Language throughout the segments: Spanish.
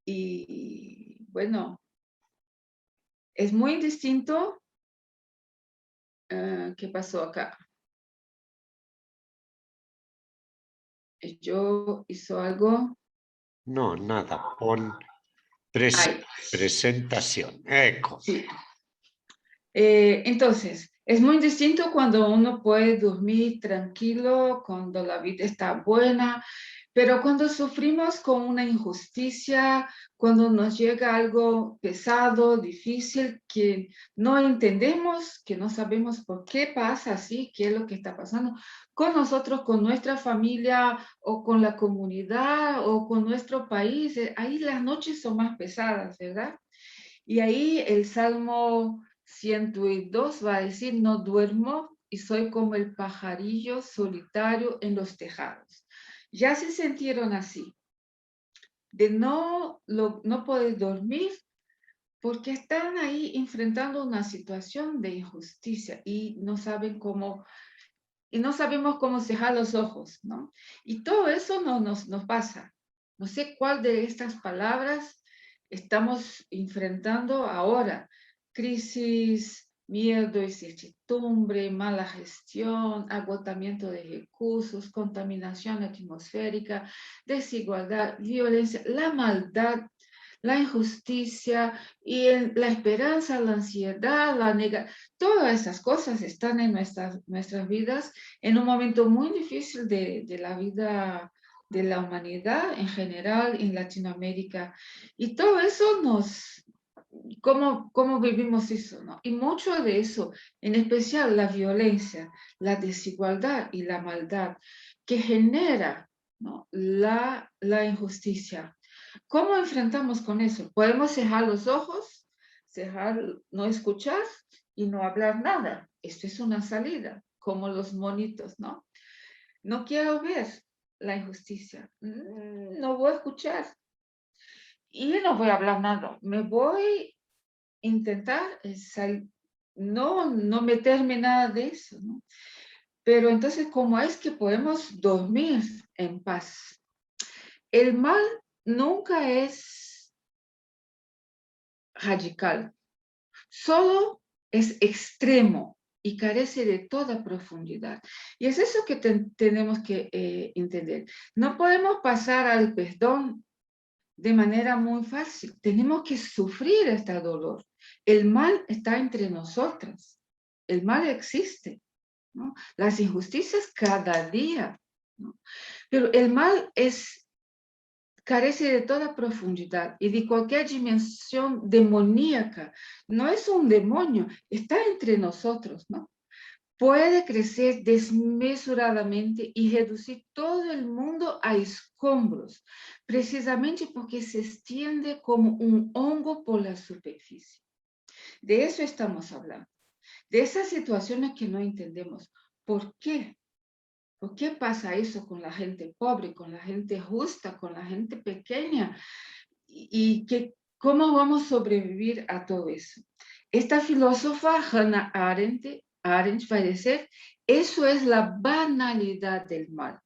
Y bueno, es muy distinto. ¿Qué pasó acá? Yo hizo algo. No, nada. Pon Ahí. presentación. Eco. Sí. Entonces, es muy distinto cuando uno puede dormir tranquilo, cuando la vida está buena, pero cuando sufrimos con una injusticia, cuando nos llega algo pesado, difícil, que no entendemos, que no sabemos por qué pasa así, qué es lo que está pasando con nosotros, con nuestra familia o con la comunidad o con nuestro país, ahí las noches son más pesadas, ¿verdad? Y ahí el Salmo 102 va a decir, no duermo y soy como el pajarillo solitario en los tejados. Ya se sintieron así, de no poder dormir porque están ahí enfrentando una situación de injusticia y no saben cómo, y no sabemos cómo cerrar los ojos, ¿no? Y todo eso nos pasa. No sé cuál de estas palabras estamos enfrentando ahora. Crisis, miedo, incertidumbre, mala gestión, agotamiento de recursos, contaminación atmosférica, desigualdad, violencia, la maldad, la injusticia y la esperanza, la ansiedad, la negación. Todas esas cosas están en nuestras vidas en un momento muy difícil de la vida de la humanidad en general en Latinoamérica. Y todo eso ¿cómo vivimos eso? ¿No? Y mucho de eso, en especial la violencia, la desigualdad y la maldad que genera, ¿no? la injusticia. ¿Cómo enfrentamos con eso? Podemos cerrar los ojos, no escuchar y no hablar nada. Esto es una salida, como los monitos, ¿no? No quiero ver la injusticia. No voy a escuchar y no voy a hablar nada. Me voy a intentar no meterme nada de eso, ¿no? Pero entonces, ¿cómo es que podemos dormir en paz? El mal nunca es radical, solo es extremo y carece de toda profundidad. Y es eso que tenemos que entender. No podemos pasar al perdón de manera muy fácil. Tenemos que sufrir este dolor. El mal está entre nosotras. El mal existe, ¿no? Las injusticias cada día, ¿no? Pero el mal carece de toda profundidad y de cualquier dimensión demoníaca. No es un demonio, está entre nosotros, ¿no? Puede crecer desmesuradamente y reducir todo el mundo a escombros, precisamente porque se extiende como un hongo por la superficie. De eso estamos hablando, de esas situaciones que no entendemos. ¿Por qué? ¿Por qué pasa eso con la gente pobre, con la gente justa, con la gente pequeña? ¿Cómo vamos a sobrevivir a todo eso? Esta filósofa, Hannah Arendt va a decir, eso es la banalidad del mal.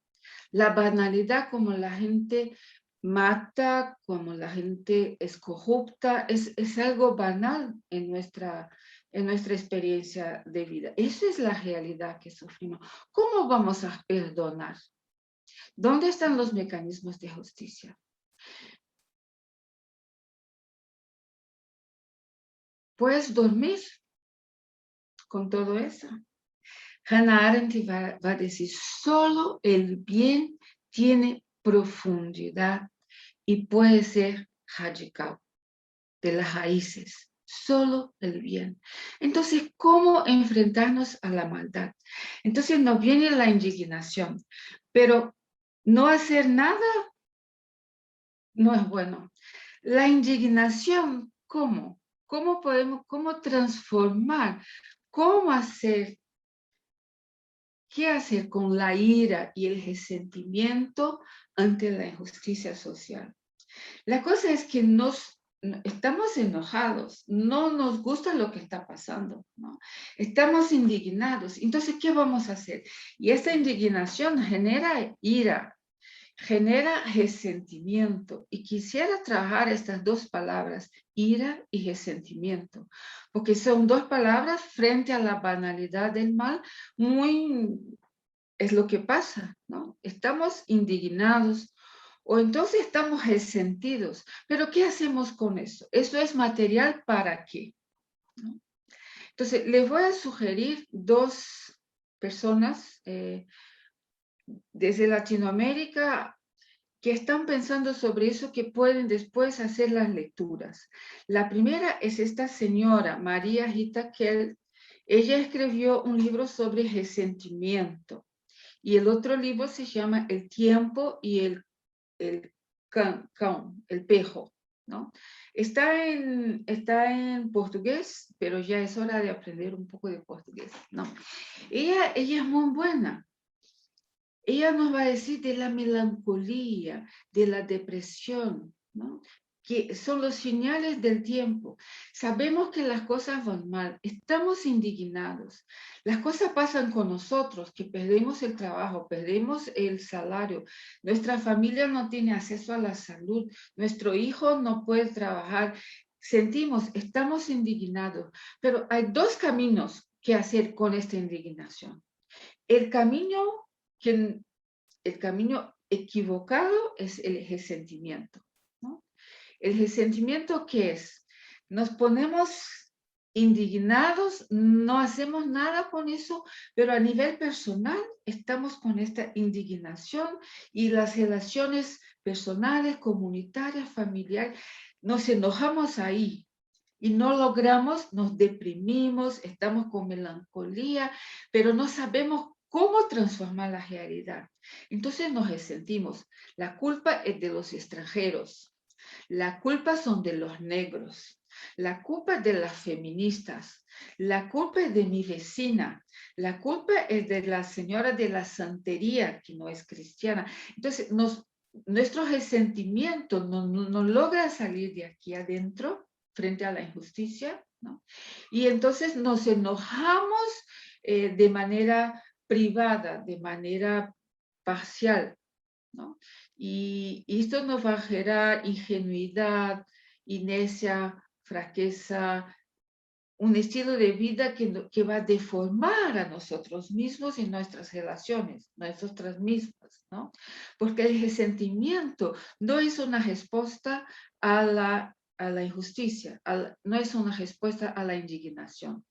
La banalidad como la gente mata, como la gente es corrupta, es algo banal en nuestra experiencia de vida. Esa es la realidad que sufrimos. ¿Cómo vamos a perdonar? ¿Dónde están los mecanismos de justicia? ¿Puedes dormir con todo eso? Hannah Arendt va a decir, solo el bien tiene profundidad y puede ser radical de las raíces, solo el bien. Entonces, ¿cómo enfrentarnos a la maldad? Entonces nos viene la indignación, pero no hacer nada no es bueno. La indignación, ¿cómo? ¿Cómo transformar? ¿Cómo hacer? ¿Qué hacer con la ira y el resentimiento ante la injusticia social? La cosa es que estamos enojados, no nos gusta lo que está pasando, ¿no? Estamos indignados. Entonces, ¿qué vamos a hacer? Y esta indignación genera ira. genera resentimiento. Y quisiera trabajar estas dos palabras, ira y resentimiento, porque son dos palabras frente a la banalidad del mal, es lo que pasa, ¿no? Estamos indignados o entonces estamos resentidos. Pero ¿qué hacemos con eso? ¿Eso es material para qué? ¿No? Entonces, les voy a sugerir dos personas desde Latinoamérica que están pensando sobre eso, que pueden después hacer las lecturas. La primera es esta señora, María Rita Kell. Ella escribió un libro sobre resentimiento y el otro libro se llama El tiempo y el pejo, ¿no? Está en portugués, pero ya es hora de aprender un poco de portugués, ¿no? Ella es muy buena. Ella nos va a decir de la melancolía, de la depresión, ¿no? Que son los señales del tiempo. Sabemos que las cosas van mal, estamos indignados. Las cosas pasan con nosotros, que perdemos el trabajo, perdemos el salario, nuestra familia no tiene acceso a la salud, nuestro hijo no puede trabajar. Sentimos, estamos indignados, pero hay dos caminos que hacer con esta indignación. El camino el camino equivocado es el resentimiento, ¿no? El resentimiento, ¿qué es? Nos ponemos indignados, no hacemos nada con eso, pero a nivel personal estamos con esta indignación y las relaciones personales, comunitarias, familiares, nos enojamos ahí. Y no logramos, nos deprimimos, estamos con melancolía, pero no sabemos cómo transformar la realidad. Entonces nos resentimos. La culpa es de los extranjeros. La culpa son de los negros. La culpa es de las feministas. La culpa es de mi vecina. La culpa es de la señora de la santería, que no es cristiana. Entonces, nuestro resentimiento no logra salir de aquí adentro frente a la injusticia, ¿no? Y entonces nos enojamos de manera privada, de manera parcial, ¿no? Y esto nos va a generar ingenuidad, inercia, fraqueza, un estilo de vida que va a deformar a nosotros mismos y nuestras relaciones, nosotras mismas, ¿no? Porque el resentimiento no es una respuesta a la injusticia, no es una respuesta a la indignación.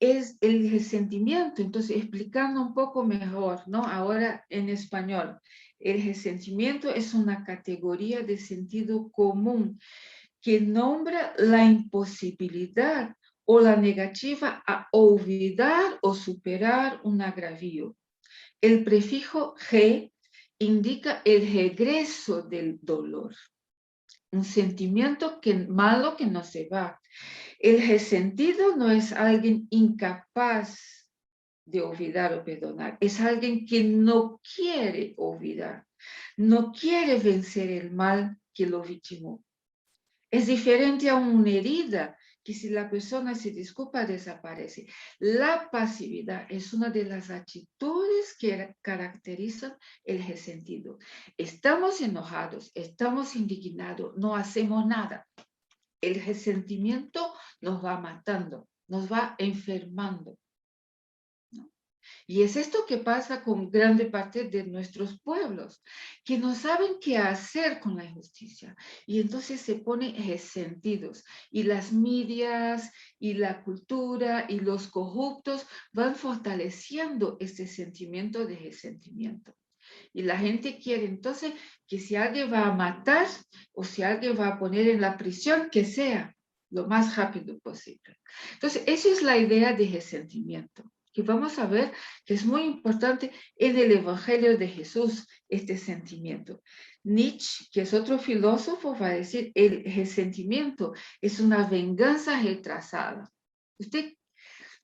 Es el resentimiento, entonces explicando un poco mejor, ¿no? Ahora en español, el resentimiento es una categoría de sentido común que nombra la imposibilidad o la negativa a olvidar o superar un agravio. El prefijo "ge" indica el regreso del dolor, un sentimiento malo que no se va. El resentido no es alguien incapaz de olvidar o perdonar, es alguien que no quiere olvidar, no quiere vencer el mal que lo victimó. Es diferente a una herida que si la persona se disculpa desaparece. La pasividad es una de las actitudes que caracterizan el resentido. Estamos enojados, estamos indignados, no hacemos nada. El resentimiento nos va matando, nos va enfermando, ¿no? Y es esto que pasa con grande parte de nuestros pueblos, que no saben qué hacer con la injusticia y entonces se ponen resentidos. Y las medias y la cultura y los corruptos van fortaleciendo este sentimiento de resentimiento. Y la gente quiere entonces que si alguien va a matar o si alguien va a poner en la prisión, que sea lo más rápido posible. Entonces, esa es la idea de resentimiento, que vamos a ver que es muy importante en el Evangelio de Jesús, este sentimiento. Nietzsche, que es otro filósofo, va a decir, el resentimiento es una venganza retrasada. Usted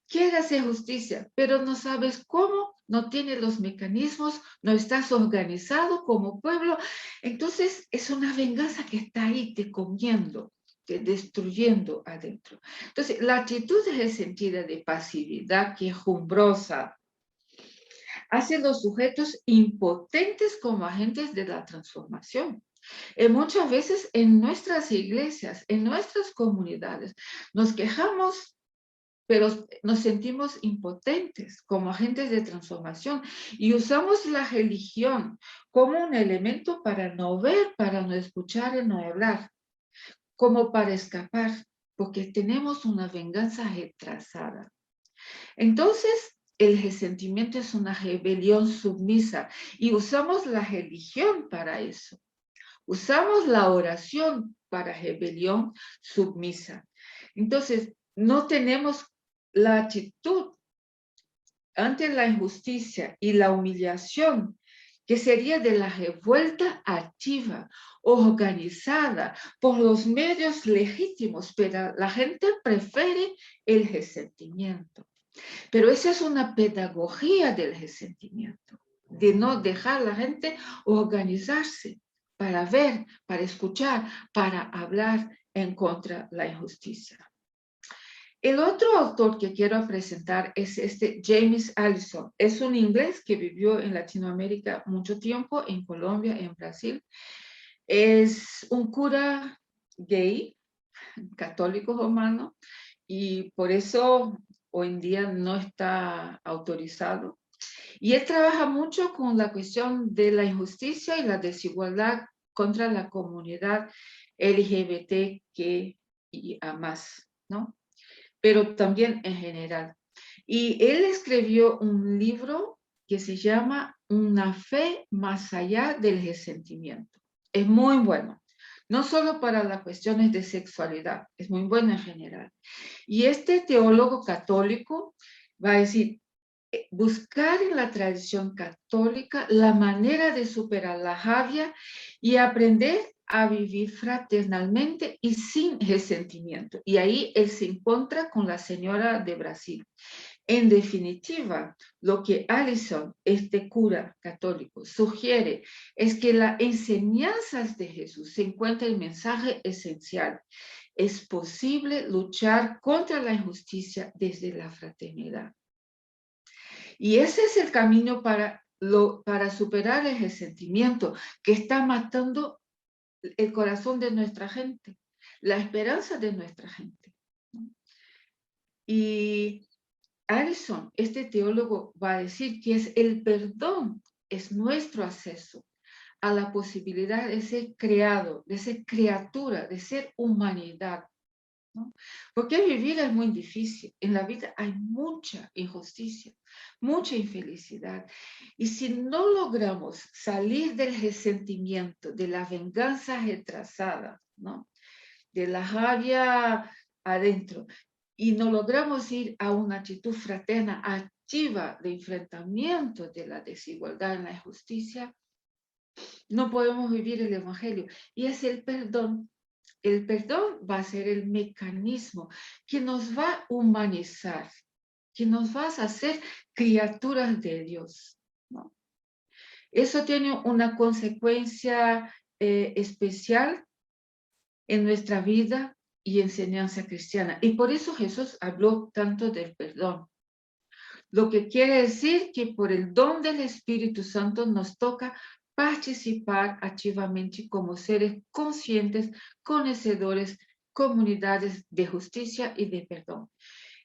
quiere hacer justicia, pero no sabes cómo, no tiene los mecanismos, no estás organizado como pueblo, entonces es una venganza que está ahí te comiendo, te destruyendo adentro. Entonces, la actitud resentida de pasividad, quejumbrosa, hace los sujetos impotentes como agentes de la transformación. Muchas veces en nuestras iglesias, en nuestras comunidades, nos quejamos, pero nos sentimos impotentes como agentes de transformación y usamos la religión como un elemento para no ver, para no escuchar y no hablar, como para escapar, porque tenemos una venganza retrasada. Entonces, el resentimiento es una rebelión submisa y usamos la religión para eso. Usamos la oración para rebelión submisa. Entonces, no tenemos la actitud ante la injusticia y la humillación, que sería de la revuelta activa, organizada por los medios legítimos, pero la gente prefiere el resentimiento. Pero esa es una pedagogía del resentimiento, de no dejar a la gente organizarse para ver, para escuchar, para hablar en contra de la injusticia. El otro autor que quiero presentar es James Allison. Es un inglés que vivió en Latinoamérica mucho tiempo, en Colombia, en Brasil. Es un cura gay, católico romano, y por eso hoy en día no está autorizado. Y él trabaja mucho con la cuestión de la injusticia y la desigualdad contra la comunidad LGBTQIA+, ¿no? Pero también en general. Y él escribió un libro que se llama Una fe más allá del resentimiento. Es muy bueno, no solo para las cuestiones de sexualidad, es muy bueno en general. Y este teólogo católico va a decir, buscar en la tradición católica la manera de superar la rabia y aprender a vivir fraternalmente y sin resentimiento. Y ahí él se encuentra con la señora de Brasil. En definitiva, lo que Allison, este cura católico, sugiere es que las enseñanzas de Jesús se encuentra el mensaje esencial. Es posible luchar contra la injusticia desde la fraternidad. Y ese es el camino para superar el resentimiento que está matando el corazón de nuestra gente, la esperanza de nuestra gente. Y Allison, este teólogo, va a decir que es el perdón, es nuestro acceso a la posibilidad de ser creado, de ser criatura, de ser humanidad, ¿no? Porque vivir es muy difícil. En la vida hay mucha injusticia, mucha infelicidad. Y si no logramos salir del resentimiento, de la venganza retrasada, ¿no? De la rabia adentro, y no logramos ir a una actitud fraterna activa de enfrentamiento de la desigualdad en la injusticia, no podemos vivir el Evangelio. Y es el perdón. El perdón va a ser el mecanismo que nos va a humanizar, que nos va a hacer criaturas de Dios, ¿no? Eso tiene una consecuencia especial en nuestra vida y enseñanza cristiana. Y por eso Jesús habló tanto del perdón. Lo que quiere decir que por el don del Espíritu Santo nos toca participar activamente como seres conscientes, conocedores, comunidades de justicia y de perdón.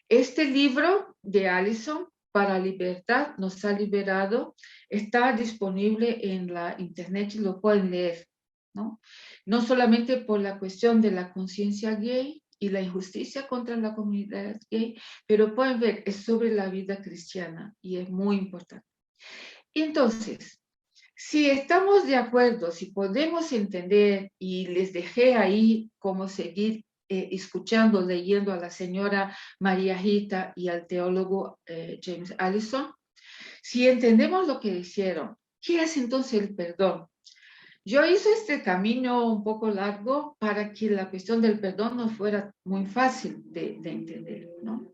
Este libro de Allison, Para Libertad, nos ha liberado, está disponible en la internet y lo pueden leer, ¿no? No solamente por la cuestión de la conciencia gay y la injusticia contra la comunidad gay, pero pueden ver, es sobre la vida cristiana y es muy importante. Entonces, si estamos de acuerdo, si podemos entender, y les dejé ahí cómo seguir escuchando, leyendo a la señora María Rita y al teólogo James Allison, si entendemos lo que hicieron, ¿qué es entonces el perdón? Yo hice este camino un poco largo para que la cuestión del perdón no fuera muy fácil de entender, ¿no?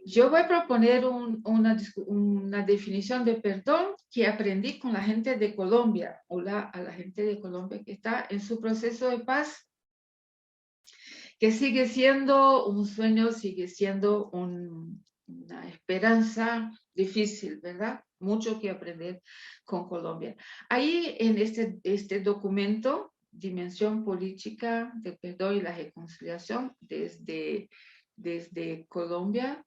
Yo voy a proponer una definición de perdón que aprendí con la gente de Colombia, a la gente de Colombia que está en su proceso de paz, que sigue siendo un sueño, sigue siendo una esperanza difícil, ¿verdad? mucho que aprender con Colombia. Ahí en este documento, Dimensión Política del Perdón y la Reconciliación desde Colombia,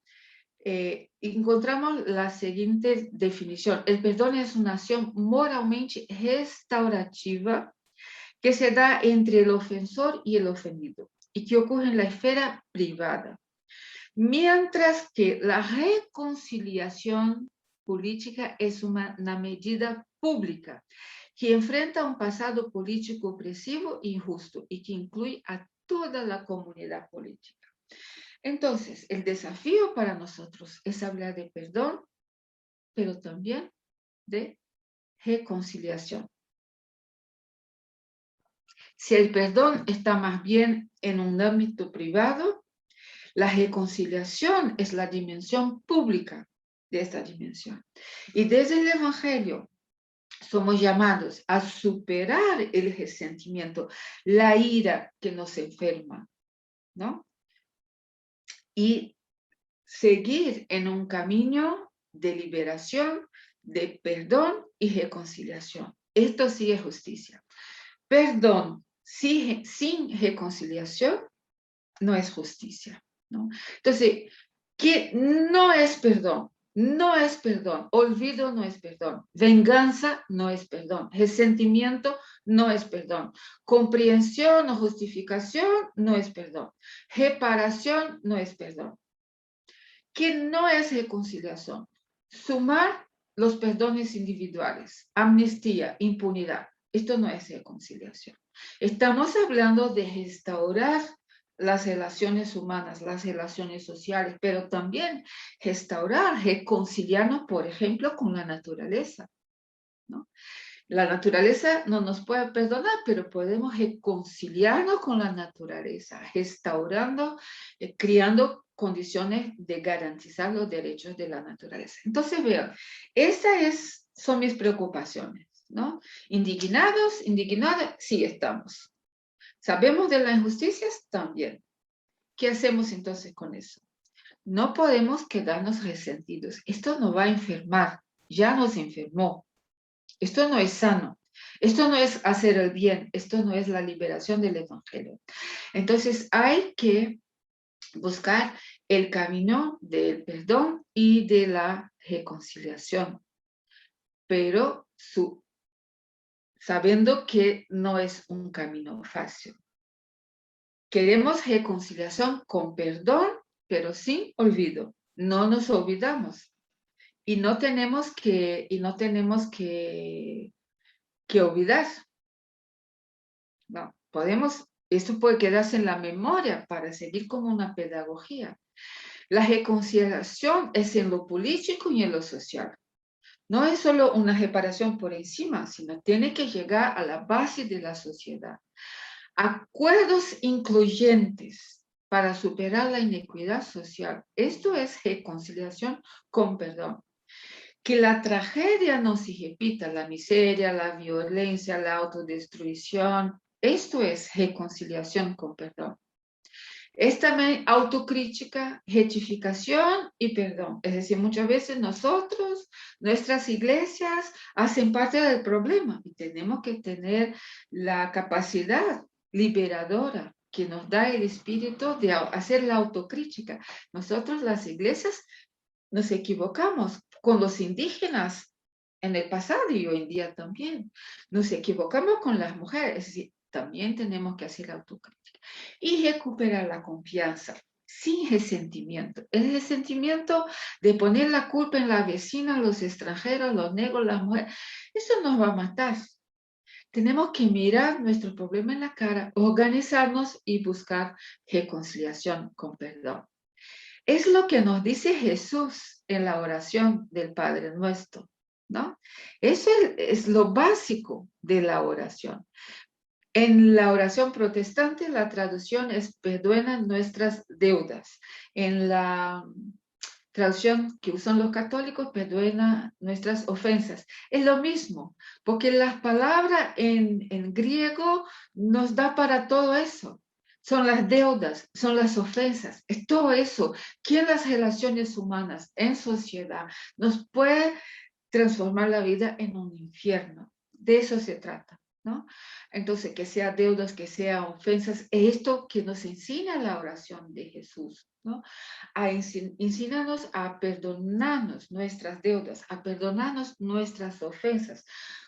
encontramos la siguiente definición. El perdón es una acción moralmente restaurativa que se da entre el ofensor y el ofendido y que ocurre en la esfera privada. Mientras que la reconciliación política es una medida pública que enfrenta un pasado político opresivo e injusto y que incluye a toda la comunidad política. Entonces, el desafío para nosotros es hablar de perdón, pero también de reconciliación. Si el perdón está más bien en un ámbito privado, la reconciliación es la dimensión pública de esta dimensión. Y desde el Evangelio somos llamados a superar el resentimiento, la ira que nos enferma, ¿no? Y seguir en un camino de liberación, de perdón y reconciliación. Esto sí es justicia. Perdón sin reconciliación no es justicia, ¿no? Entonces, ¿qué no es perdón? No es perdón. Olvido no es perdón. Venganza no es perdón. Resentimiento no es perdón. Comprensión o justificación no es perdón. Reparación no es perdón. ¿Qué no es reconciliación? Sumar los perdones individuales, amnistía, impunidad. Esto no es reconciliación. Estamos hablando de restaurar las relaciones humanas, las relaciones sociales, pero también restaurar, reconciliarnos, por ejemplo, con la naturaleza, ¿no? La naturaleza no nos puede perdonar, pero podemos reconciliarnos con la naturaleza, restaurando, creando condiciones de garantizar los derechos de la naturaleza. Entonces, vean, esas son mis preocupaciones, ¿no? Indignados, sí estamos. ¿Sabemos de las injusticias? También. ¿Qué hacemos entonces con eso? No podemos quedarnos resentidos. Esto nos va a enfermar. Ya nos enfermó. Esto no es sano. Esto no es hacer el bien. Esto no es la liberación del Evangelio. Entonces hay que buscar el camino del perdón y de la reconciliación, pero sabiendo que no es un camino fácil. Queremos reconciliación con perdón, pero sin olvido. No nos olvidamos. Y no tenemos que olvidar. No, esto puede quedarse en la memoria para seguir como una pedagogía. La reconciliación es en lo político y en lo social. No es solo una reparación por encima, sino tiene que llegar a la base de la sociedad. Acuerdos incluyentes para superar la inequidad social. Esto es reconciliación con perdón. Que la tragedia no se repita, la miseria, la violencia, la autodestrucción. Esto es reconciliación con perdón. Es también autocrítica, rectificación y perdón. Es decir, muchas veces nosotros, nuestras iglesias, hacen parte del problema y tenemos que tener la capacidad liberadora que nos da el espíritu de hacer la autocrítica. Nosotros, las iglesias, nos equivocamos con los indígenas en el pasado y hoy en día también. Nos equivocamos con las mujeres, es decir, también tenemos que hacer autocrítica y recuperar la confianza sin resentimiento. El resentimiento de poner la culpa en la vecina, los extranjeros, los negros, las mujeres, eso nos va a matar. Tenemos que mirar nuestro problema en la cara, organizarnos y buscar reconciliación con perdón. Es lo que nos dice Jesús en la oración del Padre Nuestro, ¿no? Eso es lo básico de la oración. En la oración protestante, la traducción es perdona nuestras deudas. En la traducción que usan los católicos, perdona nuestras ofensas. Es lo mismo, porque las palabras en griego nos da para todo eso. Son las deudas, son las ofensas, es todo eso que en las relaciones humanas, en sociedad, nos puede transformar la vida en un infierno. De eso se trata, ¿no? Entonces, que sea deudas, que sea ofensas, esto que nos enseña la oración de Jesús, ¿no? Enséñanos a perdonarnos nuestras deudas, a perdonarnos nuestras ofensas,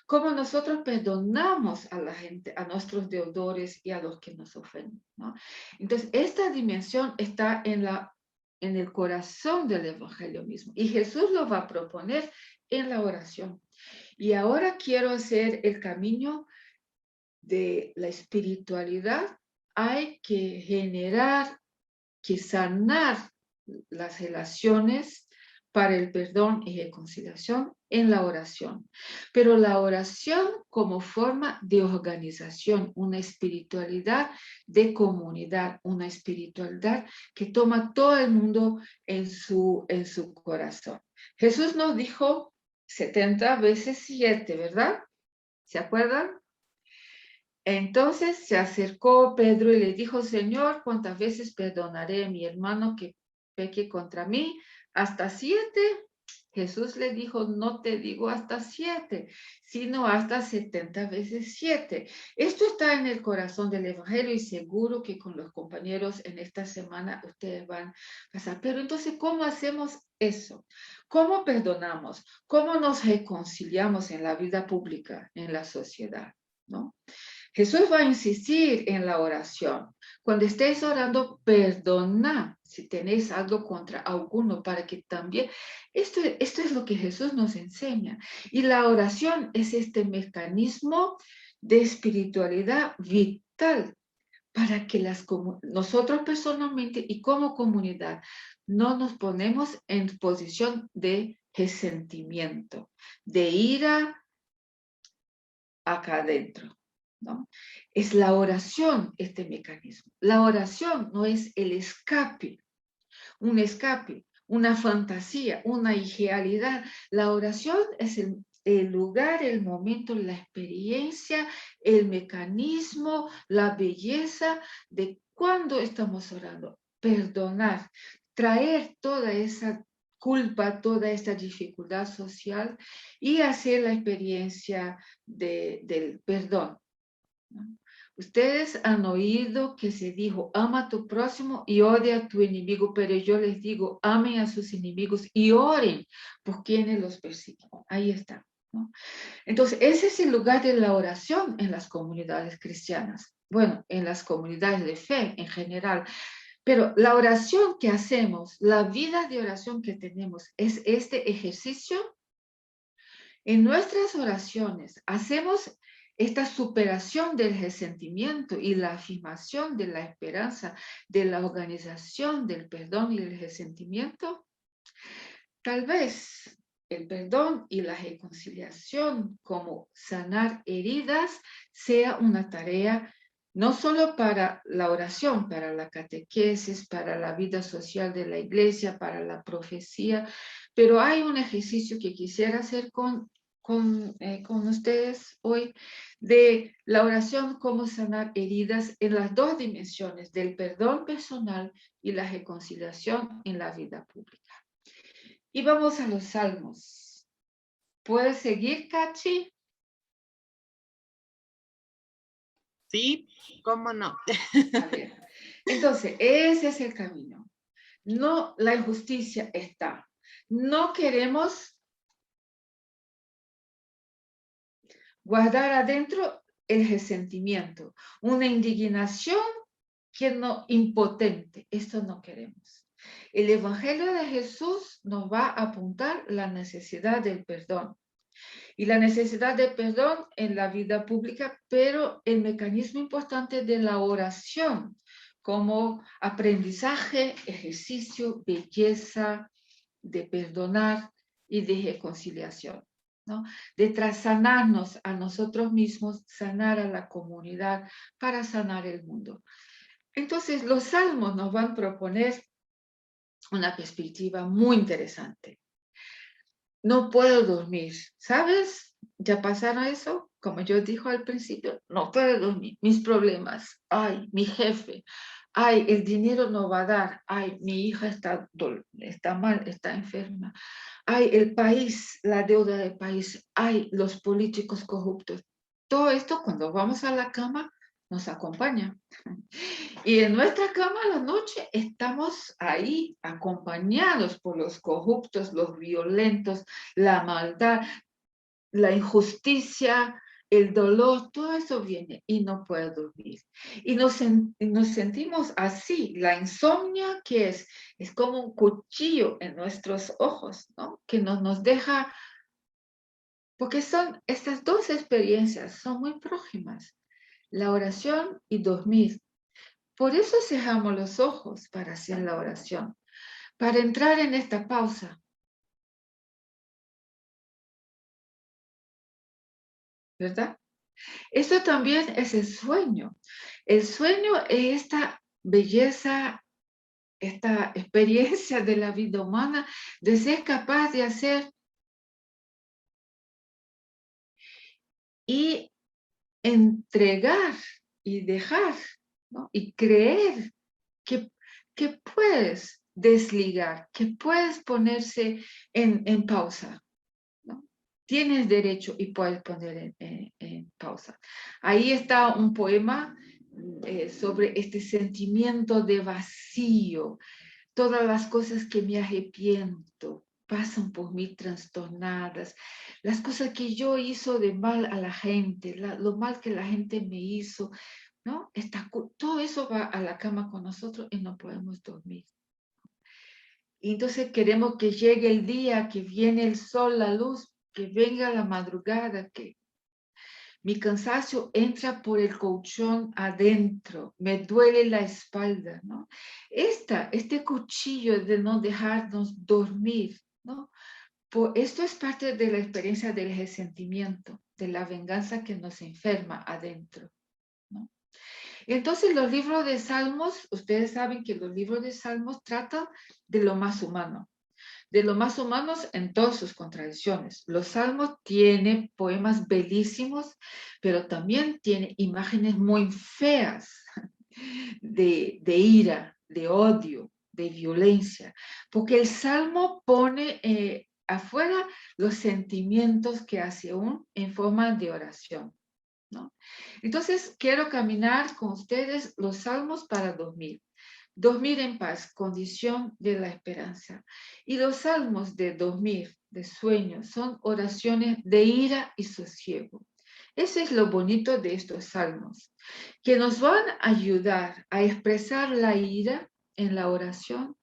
como nosotros perdonamos a la gente, a nuestros deudores y a los que nos ofenden, ¿no? Entonces, esta dimensión está en el corazón del Evangelio mismo, y Jesús lo va a proponer en la oración. Y ahora quiero hacer el camino de la espiritualidad. Hay que generar, que sanar las relaciones para el perdón y reconciliación en la oración. Pero la oración como forma de organización, una espiritualidad de comunidad, una espiritualidad que toma todo el mundo en su corazón. Jesús nos dijo 70 veces 7, ¿verdad? ¿Se acuerdan? Entonces se acercó Pedro y le dijo, Señor, ¿cuántas veces perdonaré a mi hermano que peque contra mí? ¿Hasta 7? Jesús le dijo, no te digo hasta 7, sino hasta 70 veces 7. Esto está en el corazón del Evangelio y seguro que con los compañeros en esta semana ustedes van a pasar. Pero entonces, ¿cómo hacemos eso? ¿Cómo perdonamos? ¿Cómo nos reconciliamos en la vida pública, en la sociedad? ¿No? Jesús va a insistir en la oración. Cuando estéis orando, perdona si tenéis algo contra alguno, para que también, esto es lo que Jesús nos enseña. Y la oración es este mecanismo de espiritualidad vital para que nosotros personalmente y como comunidad no nos ponemos en posición de resentimiento, de ira acá adentro, ¿no? Es la oración este mecanismo. La oración no es el escape, una fantasía, una irrealidad. La oración es el lugar, el momento, la experiencia, el mecanismo, la belleza de cuando estamos orando. Perdonar, traer toda esa culpa, toda esta dificultad social y hacer la experiencia del perdón, ¿no? Ustedes han oído que se dijo, ama a tu próximo y odia a tu enemigo, pero yo les digo, amen a sus enemigos y oren por quienes los persiguen. Ahí está, ¿no? Entonces, ese es el lugar de la oración en las comunidades cristianas. Bueno, en las comunidades de fe en general. Pero la oración que hacemos, la vida de oración que tenemos, es este ejercicio. En nuestras oraciones hacemos esta superación del resentimiento y la afirmación de la esperanza, de la organización del perdón y el resentimiento. Tal vez el perdón y la reconciliación como sanar heridas sea una tarea no solo para la oración, para la catequesis, para la vida social de la iglesia, para la profecía, pero hay un ejercicio que quisiera hacer con ustedes hoy de la oración como sanar heridas en las dos dimensiones del perdón personal y la reconciliación en la vida pública. Y vamos a los salmos. ¿Puedes seguir, Cachi? Sí, cómo no. A ver. Entonces, ese es el camino. No, la injusticia está. No queremos guardar adentro el resentimiento, una indignación que no impotente. Esto no queremos. El Evangelio de Jesús nos va a apuntar la necesidad del perdón y la necesidad de perdón en la vida pública, pero el mecanismo importante de la oración como aprendizaje, ejercicio, belleza de perdonar y de reconciliación, ¿no? De sanarnos a nosotros mismos, sanar a la comunidad para sanar el mundo. Entonces, los salmos nos van a proponer una perspectiva muy interesante. No puedo dormir, ¿sabes? ¿Ya pasaron eso? Como yo dije al principio, no puedo dormir, mis problemas, ay, mi jefe, Ay, el dinero no va a dar. Ay, mi hija está mal, está enferma. Ay, el país, la deuda del país. Ay, los políticos corruptos. Todo esto cuando vamos a la cama nos acompaña. Y en nuestra cama a la noche estamos ahí acompañados por los corruptos, los violentos, la maldad, la injusticia, el dolor, todo eso viene y no puedo dormir. Y nos sentimos así. La insomnia, que es como un cuchillo en nuestros ojos, ¿no? Que nos deja, porque son estas dos experiencias, son muy próximas, la oración y dormir. Por eso cerramos los ojos para hacer la oración, para entrar en esta pausa. ¿Verdad? Eso también es el sueño. El sueño es esta belleza, esta experiencia de la vida humana, de ser capaz de hacer y entregar y dejar, ¿no? Y creer que puedes desligar, que puedes ponerse en pausa, ¿no? Tienes derecho y puedes poner en pausa. Ahí está un poema sobre este sentimiento de vacío. Todas las cosas que me arrepiento pasan por mí trastornadas. Las cosas que yo hizo de mal a la gente, lo mal que la gente me hizo, ¿no? Todo eso va a la cama con nosotros y no podemos dormir. Y entonces queremos que llegue el día, que viene el sol, la luz, que venga la madrugada, que mi cansancio entra por el colchón adentro, me duele la espalda, ¿no? Este cuchillo de no dejarnos dormir, ¿no? Esto es parte de la experiencia del resentimiento, de la venganza que nos enferma adentro, ¿no? Entonces los libros de Salmos, ustedes saben que los libros de Salmos tratan de lo más humano, de lo más humanos en todas sus contradicciones. Los Salmos tienen poemas bellísimos, pero también tiene imágenes muy feas de ira, de odio, de violencia, porque el Salmo pone afuera los sentimientos que hace uno en forma de oración, ¿no? Entonces, quiero caminar con ustedes los Salmos para dormir. Dormir en paz, condición de la esperanza. Y los salmos de dormir, de sueño, son oraciones de ira y sosiego. Ese es lo bonito de estos salmos, que nos van a ayudar a expresar la ira en la oración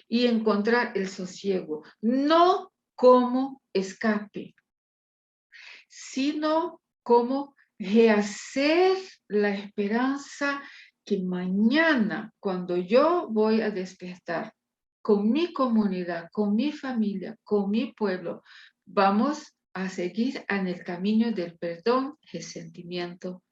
y encontrar el sosiego, no como escape, sino como rehacer la esperanza que mañana, cuando yo voy a despertar con mi comunidad, con mi familia, con mi pueblo, vamos a seguir en el camino del perdón, resentimiento,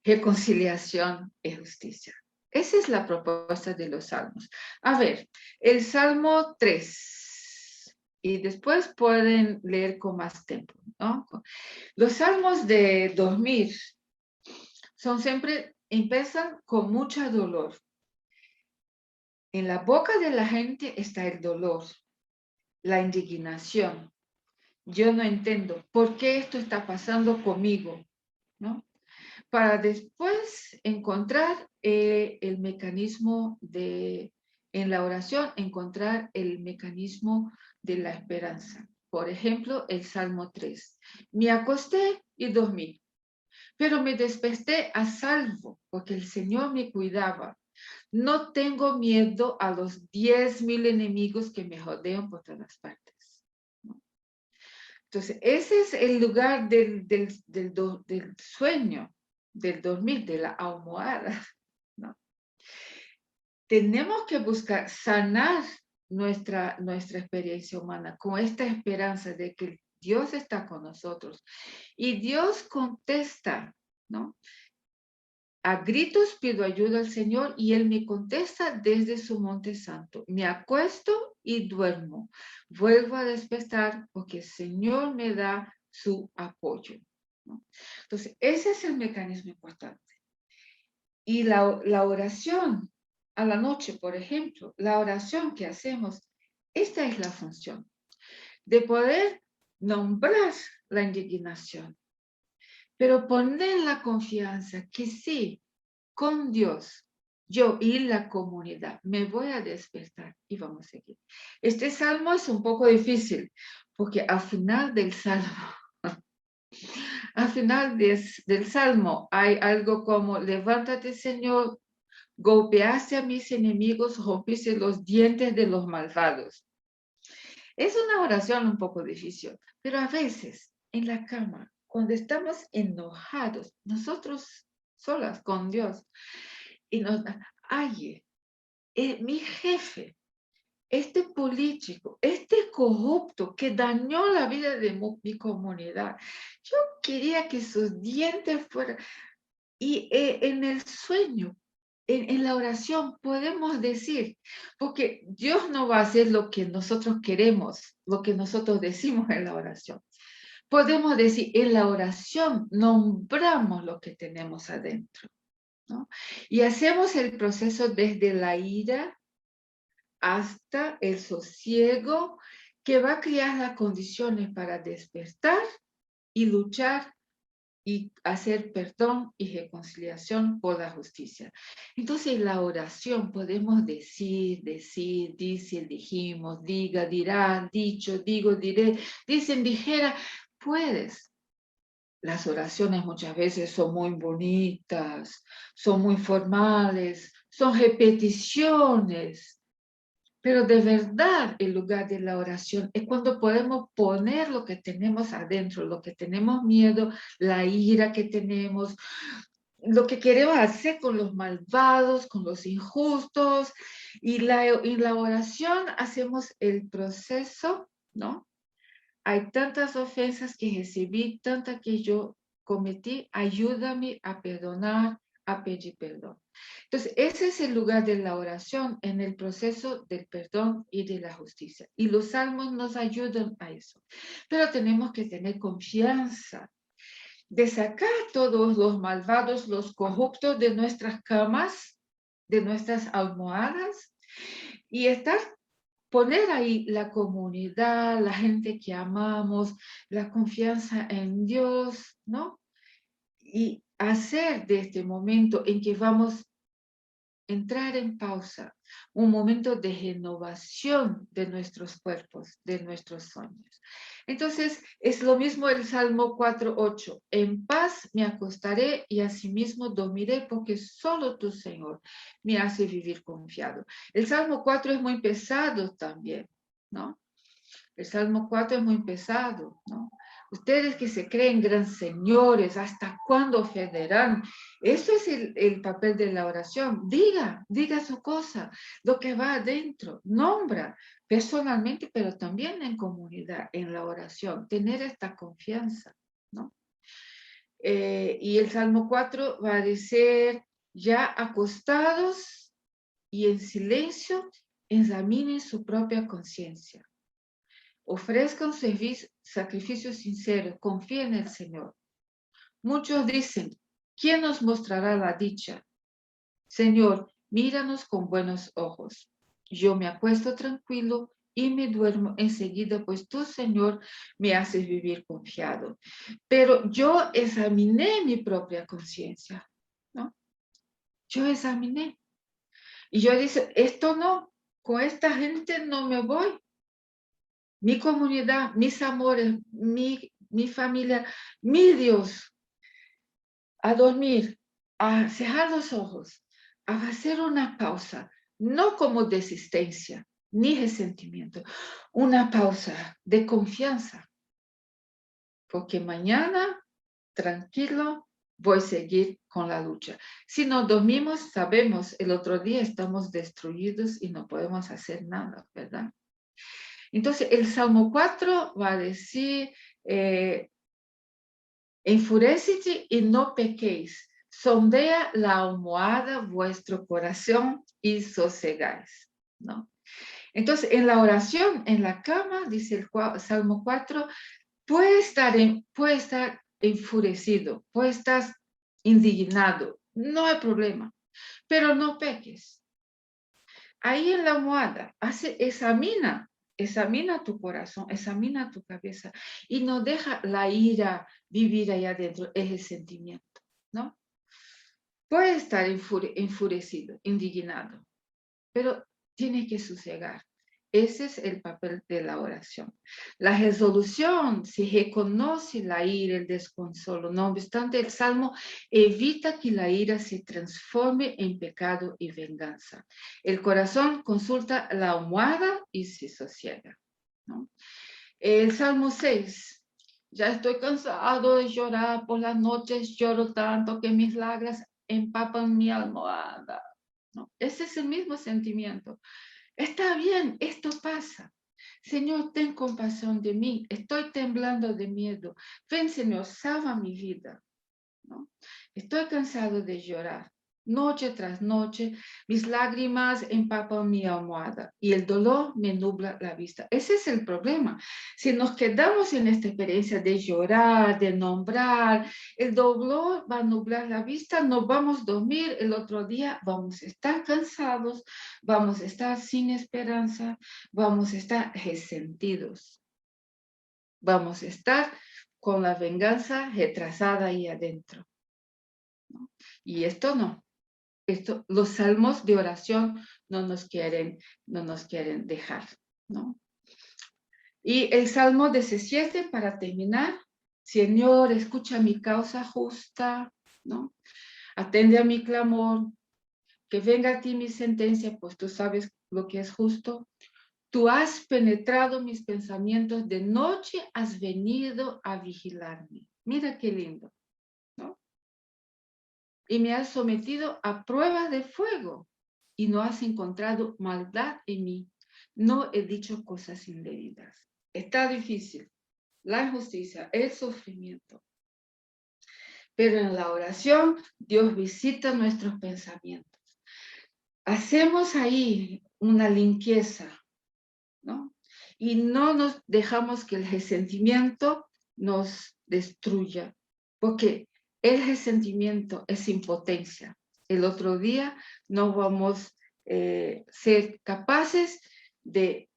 reconciliación y justicia. Esa es la propuesta de los salmos. A ver, el Salmo 3. Y después pueden leer con más tiempo, ¿no? Los salmos de dormir empiezan con mucho dolor. En la boca de la gente está el dolor, la indignación. Yo no entiendo por qué esto está pasando conmigo, ¿no? Para después encontrar el mecanismo en la oración, encontrar el mecanismo de la esperanza. Por ejemplo, el Salmo 3. Me acosté y dormí, pero me desperté a salvo, porque el Señor me cuidaba. No tengo miedo a los 10,000 enemigos que me rodean por todas partes, ¿no? Entonces, ese es el lugar del sueño, del dormir, de la almohada, ¿no? Tenemos que buscar sanar nuestra experiencia humana con esta esperanza de que Dios está con nosotros. Y Dios contesta, ¿no? A gritos pido ayuda al Señor y Él me contesta desde su monte santo. Me acuesto y duermo. Vuelvo a despertar porque el Señor me da su apoyo, ¿no? Entonces, ese es el mecanismo importante. Y la oración a la noche, por ejemplo, la oración que hacemos, esta es la función de poder nombrar la indignación, pero poner la confianza que sí, con Dios, yo y la comunidad, me voy a despertar y vamos a seguir. Este salmo es un poco difícil, porque al final del salmo, del salmo hay algo como, levántate, Señor, golpeaste a mis enemigos, rompiste los dientes de los malvados. Es una oración un poco difícil, pero a veces en la cama, cuando estamos enojados, nosotros solas con Dios, y nos, ay, mi jefe, este político, este corrupto que dañó la vida de mi comunidad, yo quería que sus dientes fueran, y en el sueño, en la oración podemos decir, porque Dios no va a hacer lo que nosotros queremos, lo que nosotros decimos en la oración. Podemos decir, en la oración nombramos lo que tenemos adentro, ¿no? Y hacemos el proceso desde la ira hasta el sosiego que va a crear las condiciones para despertar y luchar y hacer perdón y reconciliación por la justicia. Entonces, la oración podemos decir, dice, dijimos, diga, dirá, dicho, digo, diré, dicen, dijera, puedes. Las oraciones muchas veces son muy bonitas, son muy formales, son repeticiones. Pero de verdad el lugar de la oración es cuando podemos poner lo que tenemos adentro, lo que tenemos miedo, la ira que tenemos, lo que queremos hacer con los malvados, con los injustos. Y en la oración hacemos el proceso, ¿no? Hay tantas ofensas que recibí, tantas que yo cometí, ayúdame a perdonar, a pedir perdón. Entonces, ese es el lugar de la oración en el proceso del perdón y de la justicia. Y los salmos nos ayudan a eso. Pero tenemos que tener confianza de sacar todos los malvados, los corruptos de nuestras camas, de nuestras almohadas, y poner ahí la comunidad, la gente que amamos, la confianza en Dios, ¿no? Y hacer de este momento en que vamos a entrar en pausa, un momento de renovación de nuestros cuerpos, de nuestros sueños. Entonces, es lo mismo el Salmo 4:8. En paz me acostaré y asimismo dormiré porque solo tú, Señor, me hace vivir confiado. El Salmo 4 es muy pesado también, ¿no? El Salmo 4 es muy pesado, ¿no? Ustedes que se creen gran señores, ¿hasta cuándo ofenderán? Eso es el papel de la oración. Diga su cosa, lo que va adentro, nombra personalmente, pero también en comunidad, en la oración, tener esta confianza, ¿no? Y el Salmo 4 va a decir, ya acostados y en silencio, examinen su propia conciencia. Ofrezcan sacrificios sinceros, confíen en el Señor. Muchos dicen, ¿quién nos mostrará la dicha? Señor, míranos con buenos ojos. Yo me acuesto tranquilo y me duermo enseguida, pues tú, Señor, me haces vivir confiado. Pero yo examiné mi propia conciencia, ¿no? Yo examiné. Y yo dije, esto no, con esta gente no me voy. Mi comunidad, mis amores, mi familia, mi Dios, a dormir, a cerrar los ojos, a hacer una pausa, no como desistencia ni resentimiento, una pausa de confianza, porque mañana, tranquilo, voy a seguir con la lucha. Si no dormimos, sabemos, el otro día estamos destruidos y no podemos hacer nada, ¿verdad? Entonces, el Salmo 4 va a decir, enfurécete y no pequéis, sondea la almohada vuestro corazón y sosegáis, ¿no? Entonces, en la oración, en la cama, dice el Salmo 4, puede estar enfurecido, puede estar indignado, no hay problema. pero no peques. Ahí en la almohada, examina tu corazón, examina tu cabeza y no deja la ira vivir ahí adentro, ese sentimiento, ¿no? Puede estar enfurecido, indignado, pero tiene que sosegar. Ese es el papel de la oración. La resolución se reconoce la ira, el desconsuelo. No obstante, el Salmo evita que la ira se transforme en pecado y venganza. El corazón consulta la almohada y se sosiega, ¿no? El Salmo 6. Ya estoy cansado de llorar por las noches, lloro tanto que mis lágrimas empapan mi almohada, ¿no? Ese es el mismo sentimiento. Está bien, esto pasa. Señor, ten compasión de mí. Estoy temblando de miedo. Ven, Señor, salva mi vida, ¿no? Estoy cansado de llorar. Noche tras noche, mis lágrimas empapan mi almohada y el dolor me nubla la vista. Ese es el problema. Si nos quedamos en esta experiencia de llorar, de nombrar, el dolor va a nublar la vista, no vamos a dormir, el otro día vamos a estar cansados, vamos a estar sin esperanza, vamos a estar resentidos. Vamos a estar con la venganza retrasada ahí adentro, ¿no? Y esto no. Los salmos de oración no nos quieren dejar, ¿no? Y el Salmo 17, para terminar: Señor, escucha mi causa justa, ¿no? Atende a mi clamor, que venga a ti mi sentencia, pues tú sabes lo que es justo. Tú has penetrado mis pensamientos, de noche has venido a vigilarme. Mira qué lindo, ¿no? Y me has sometido a pruebas de fuego y no has encontrado maldad en mí. No he dicho cosas indebidas. Está difícil, la injusticia, el sufrimiento. Pero en la oración, Dios visita nuestros pensamientos. Hacemos ahí una limpieza, ¿no? Y no nos dejamos que el resentimiento nos destruya, porque el resentimiento es impotencia. El otro día no vamos a ser capaces de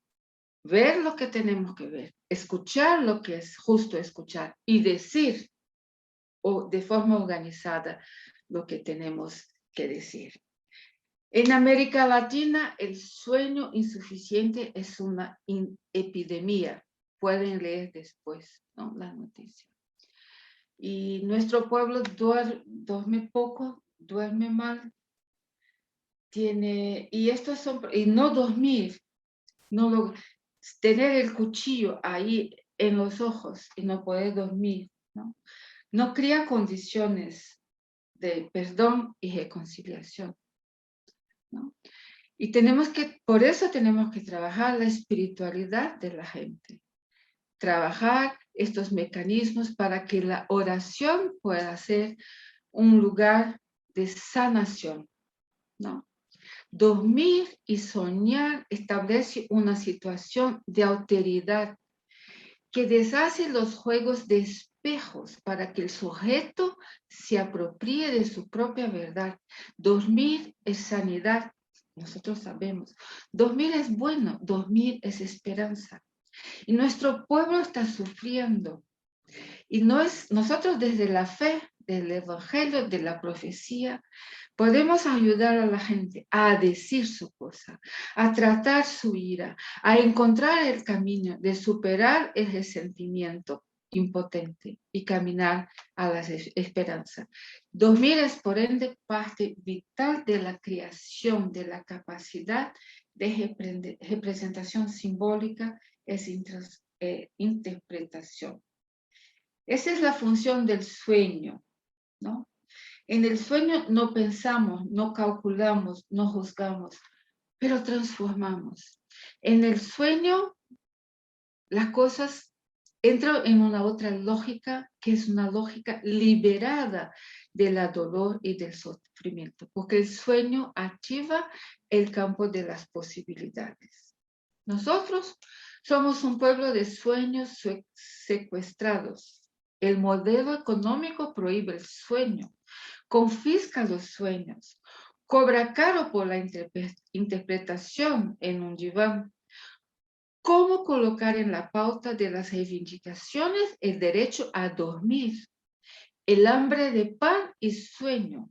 ver lo que tenemos que ver, escuchar lo que es justo escuchar y decir o de forma organizada lo que tenemos que decir. En América Latina, el sueño insuficiente es una epidemia. Pueden leer después, ¿no?, la noticia. Y nuestro pueblo duerme poco, duerme mal. Y no dormir, tener el cuchillo ahí en los ojos y no poder dormir, ¿no? No crea condiciones de perdón y reconciliación, ¿no? Y por eso tenemos que trabajar la espiritualidad de la gente, trabajar estos mecanismos para que la oración pueda ser un lugar de sanación, ¿no? Dormir y soñar establece una situación de autoridad que deshace los juegos de espejos para que el sujeto se apropie de su propia verdad. Dormir es sanidad. Nosotros sabemos, dormir es bueno, dormir es esperanza. Y nuestro pueblo está sufriendo. Y nosotros desde la fe, del evangelio, de la profecía, podemos ayudar a la gente a decir su cosa, a tratar su ira, a encontrar el camino de superar el resentimiento impotente y caminar a la esperanza. Dormir es, por ende, parte vital de la creación, de la capacidad de representación simbólica, es interpretación. Esa es la función del sueño, ¿no? En el sueño no pensamos, no calculamos, no juzgamos, pero transformamos. En el sueño las cosas entran en una otra lógica, que es una lógica liberada del dolor y del sufrimiento, porque el sueño activa el campo de las posibilidades. Nosotros somos un pueblo de sueños secuestrados. El modelo económico prohíbe el sueño, confisca los sueños, cobra caro por la interpretación en un diván. ¿Cómo colocar en la pauta de las reivindicaciones el derecho a dormir, el hambre de pan y sueño?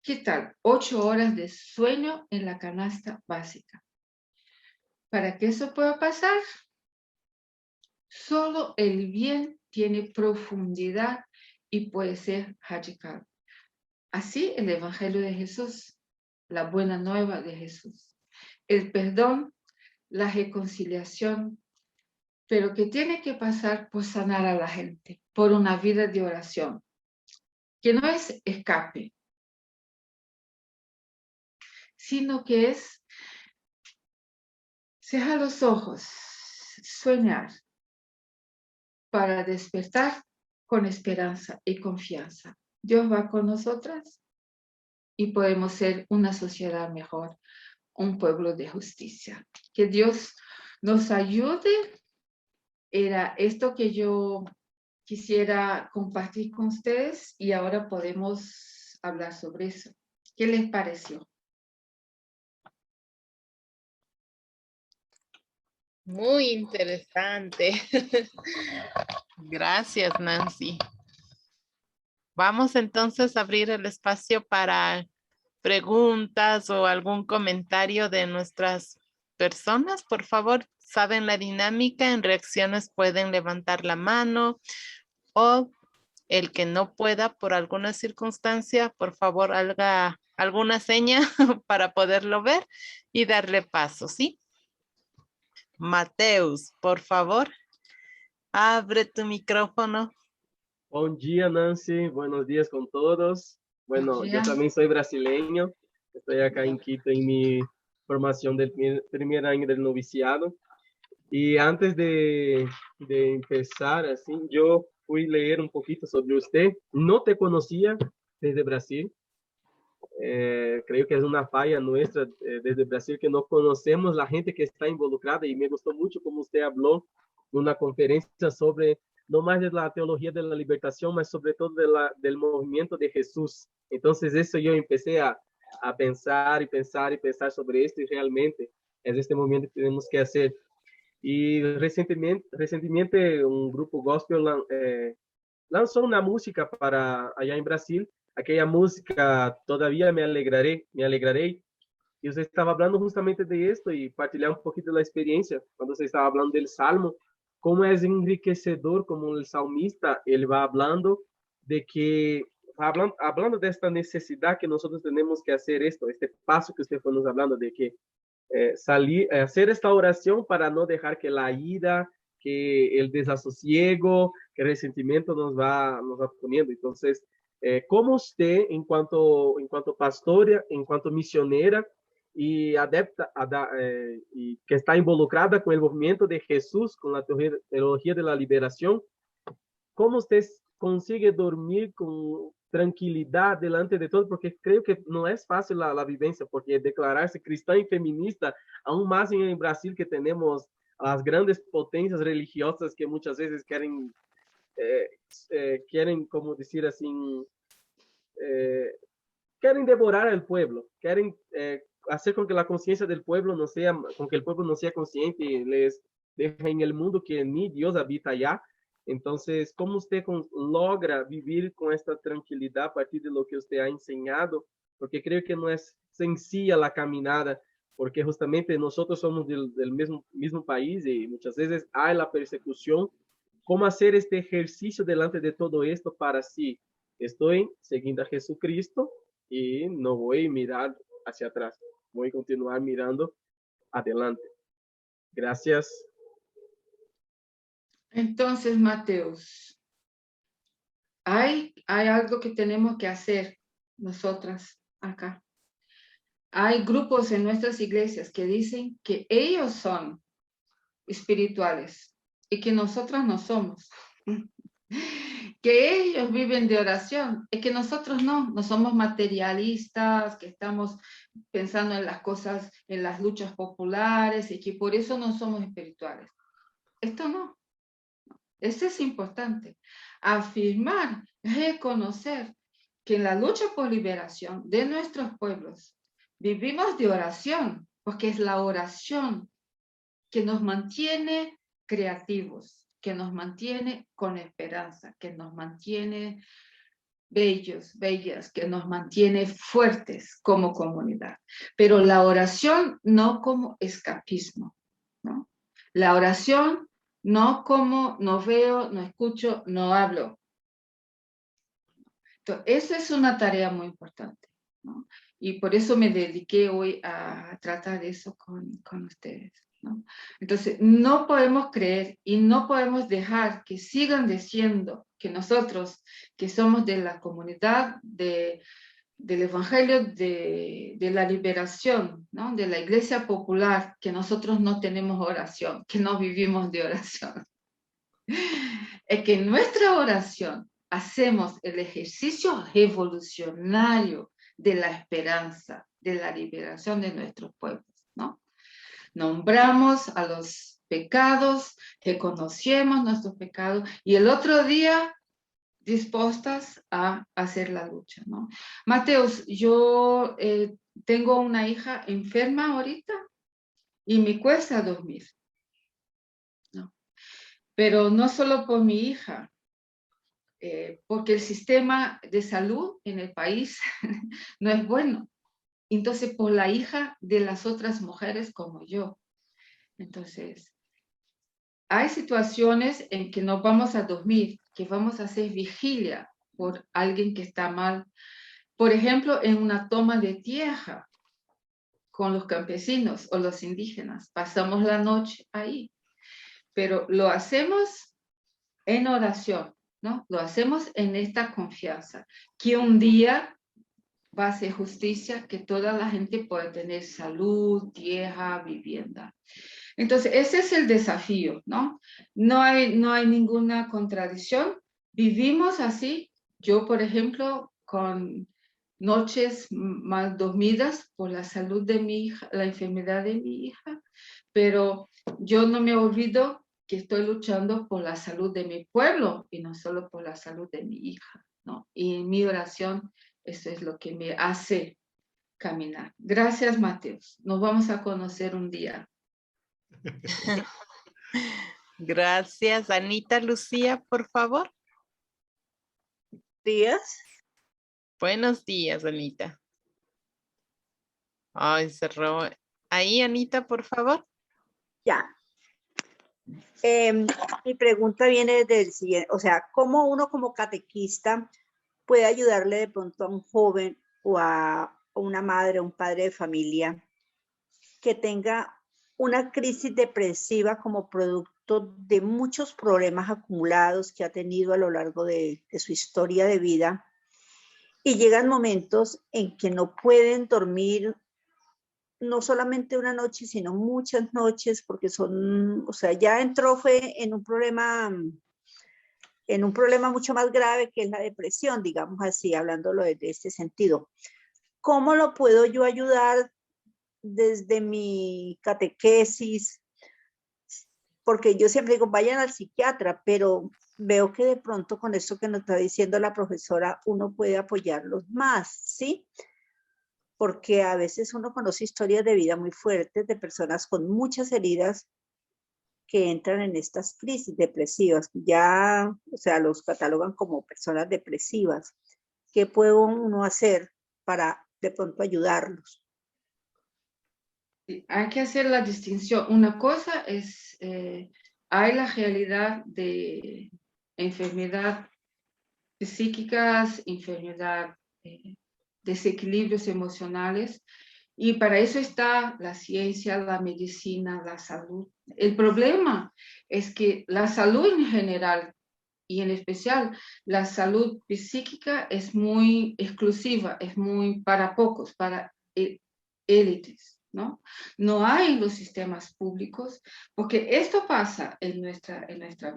¿Qué tal? 8 horas de sueño en la canasta básica. Para que eso pueda pasar, solo el bien tiene profundidad y puede ser radical. Así el Evangelio de Jesús, la buena nueva de Jesús. El perdón, la reconciliación, pero que tiene que pasar por sanar a la gente, por una vida de oración, que no es escape, sino que es cerrar los ojos, soñar, para despertar con esperanza y confianza. Dios va con nosotras y podemos ser una sociedad mejor, un pueblo de justicia. Que Dios nos ayude. Era esto que yo quisiera compartir con ustedes y ahora podemos hablar sobre eso. ¿Qué les pareció? Muy interesante. Gracias, Nancy. Vamos entonces a abrir el espacio para preguntas o algún comentario de nuestras personas. Por favor, saben la dinámica. En reacciones pueden levantar la mano o el que no pueda por alguna circunstancia, por favor, haga alguna seña para poderlo ver y darle paso, ¿sí? Mateus, por favor, abre tu micrófono. Bom dia, Nancy. Buenos días con todos. Bueno, Buen yo día. también soy brasileño. Estoy acá en Quito en mi formación del primer año del noviciado. Y antes de empezar, así, yo fui a leer un poquito sobre usted. No te conocía desde Brasil. Creo que es una falla nuestra desde Brasil que no conocemos la gente que está involucrada y me gustó mucho como usted habló en una conferencia sobre no más de la teología de la libertación, mas sobre todo del movimiento de Jesús. Entonces eso yo empecé a pensar y pensar y pensar sobre esto y realmente es este movimiento que tenemos que hacer. Y recientemente un grupo gospel lanzó una música para allá en Brasil, aquella música Todavía me alegraré. Y usted estaba hablando justamente de esto y partilhar un poquito de la experiencia cuando se estaba hablando del Salmo, cómo es enriquecedor como el salmista, él va hablando de que, hablando de esta necesidad que nosotros tenemos que hacer esto, este paso que usted fue nos hablando de que hacer esta oración para no dejar que la ira, que el desasosiego, que el resentimiento nos va poniendo. Entonces, ¿cómo usted, en cuanto pastora, en cuanto misionera y adepta, y que está involucrada con el movimiento de Jesús, con la teología de la liberación, cómo usted consigue dormir con tranquilidad delante de todo? Porque creo que no es fácil la vivencia, porque declararse cristã y feminista, aún más en Brasil, que tenemos las grandes potencias religiosas que muchas veces quieren como decir así, quieren devorar al pueblo, quieren hacer con que la conciencia del pueblo no sea, con que el pueblo no sea consciente y les deja en el mundo que ni Dios habita allá. Entonces, ¿cómo usted logra vivir con esta tranquilidad a partir de lo que usted ha enseñado? Porque creo que no es sencilla la caminada, porque justamente nosotros somos del mismo país y muchas veces hay la persecución. ¿Cómo hacer este ejercicio delante de todo esto para sí? Estoy siguiendo a Jesucristo y no voy a mirar hacia atrás. Voy a continuar mirando adelante. Gracias. Entonces, Mateus, hay algo que tenemos que hacer nosotras acá. Hay grupos en nuestras iglesias que dicen que ellos son espirituales y que nosotras no somos. Que ellos viven de oración y que nosotros no somos materialistas, que estamos pensando en las cosas, en las luchas populares y que por eso no somos espirituales. Esto no. Esto es importante. Afirmar, reconocer que en la lucha por liberación de nuestros pueblos vivimos de oración, porque es la oración que nos mantiene creativos, que nos mantiene con esperanza, que nos mantiene bellos, bellas, que nos mantiene fuertes como comunidad. Pero la oración no como escapismo, ¿no? La oración no como no veo, no escucho, no hablo. Entonces, esa es una tarea muy importante, ¿no? Y por eso me dediqué hoy a tratar eso con ustedes, ¿no? Entonces, no podemos creer y no podemos dejar que sigan diciendo que nosotros, que somos de la comunidad del Evangelio de la liberación, ¿no? De la Iglesia Popular, que nosotros no tenemos oración, que no vivimos de oración. Es que en nuestra oración hacemos el ejercicio revolucionario de la esperanza, de la liberación de nuestros pueblos, ¿no? Nombramos a los pecados, reconocemos nuestros pecados y el otro día dispuestas a hacer la lucha, ¿no? Mateus, yo tengo una hija enferma ahorita y me cuesta dormir, ¿no? Pero no solo por mi hija, porque el sistema de salud en el país no es bueno. Entonces, por la hija de las otras mujeres como yo. Entonces, hay situaciones en que no vamos a dormir, que vamos a hacer vigilia por alguien que está mal. Por ejemplo, en una toma de tierra con los campesinos o los indígenas. Pasamos la noche ahí. Pero lo hacemos en oración, ¿no? Lo hacemos en esta confianza, que un día va a ser justicia, que toda la gente puede tener salud, tierra, vivienda. Entonces, ese es el desafío, ¿no? No hay ninguna contradicción. Vivimos así. Yo, por ejemplo, con noches mal dormidas por la salud de mi hija, la enfermedad de mi hija, pero yo no me olvido que estoy luchando por la salud de mi pueblo y no solo por la salud de mi hija, ¿no? Y en mi oración, eso es lo que me hace caminar. Gracias, Mateus. Nos vamos a conocer un día. Gracias. Anita Lucía, por favor. Días. Buenos días, Anita. Ay, cerró. Ahí, Anita, por favor. Ya. Mi pregunta viene del siguiente, o sea, ¿cómo uno como catequista puede ayudarle de pronto a un joven o a una madre o un padre de familia que tenga una crisis depresiva como producto de muchos problemas acumulados que ha tenido a lo largo de su historia de vida y llegan momentos en que no pueden dormir no solamente una noche, sino muchas noches, porque son, o sea, ya entró fue en un problema mucho más grave que es la depresión, digamos así, hablándolo desde este sentido. ¿Cómo lo puedo yo ayudar desde mi catequesis? Porque yo siempre digo, vayan al psiquiatra, pero veo que de pronto con esto que nos está diciendo la profesora, uno puede apoyarlos más, ¿sí? Porque a veces uno conoce historias de vida muy fuertes de personas con muchas heridas que entran en estas crisis depresivas. Ya, o sea, los catalogan como personas depresivas. ¿Qué puede uno hacer para de pronto ayudarlos? Hay que hacer la distinción. Una cosa es, hay la realidad de enfermedad psíquicas, enfermedad, desequilibrios emocionales, y para eso está la ciencia, la medicina, la salud. El problema es que la salud en general, y en especial la salud psíquica, es muy exclusiva, es muy para pocos, para élites, ¿no? No hay en los sistemas públicos, porque esto pasa en nuestra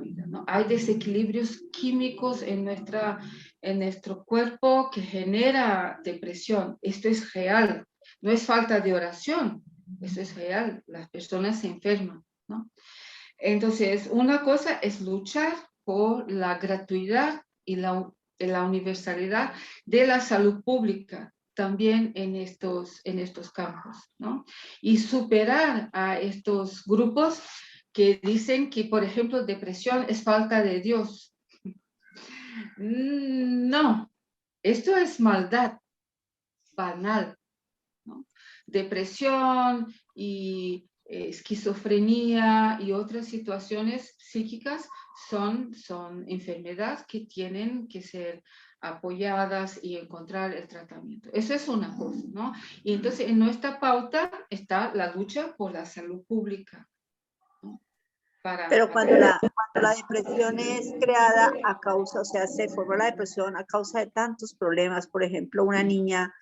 vida, ¿no? Hay desequilibrios químicos en nuestro cuerpo que genera depresión. Esto es real, no es falta de oración, eso es real, las personas se enferman, ¿no? Entonces, una cosa es luchar por la gratuidad y la universalidad de la salud pública, también en estos campos, ¿no? Y superar a estos grupos que dicen que, por ejemplo, depresión es falta de Dios. No, esto es maldad banal, ¿no? Depresión y esquizofrenia y otras situaciones psíquicas son enfermedades que tienen que ser apoyadas y encontrar el tratamiento. Eso es una cosa, ¿no? Y entonces en nuestra pauta está la lucha por la salud pública, ¿no? Pero cuando la depresión es creada a causa, o sea, se formó la depresión a causa de tantos problemas, por ejemplo, una niña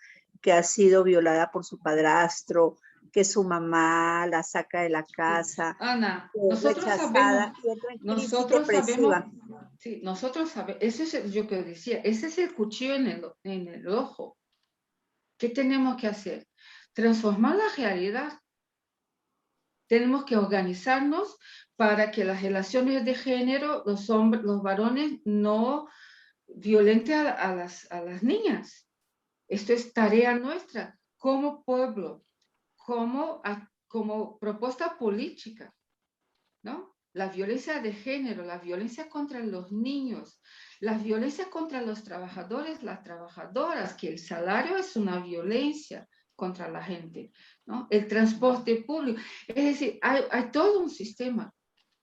que ha sido violada por su padrastro, que su mamá la saca de la casa, Ana, es rechazada, y entra en crisis depresiva. Sí, nosotros sabemos, eso es yo que decía, ese es el cuchillo en el ojo. ¿Qué tenemos que hacer? Transformar la realidad. Tenemos que organizarnos para que las relaciones de género, los varones no violenten a las niñas. Esto es tarea nuestra como pueblo, como propuesta política, ¿no? La violencia de género, la violencia contra los niños, la violencia contra los trabajadores, las trabajadoras, que el salario es una violencia contra la gente, ¿no? El transporte público. Es decir, hay todo un sistema.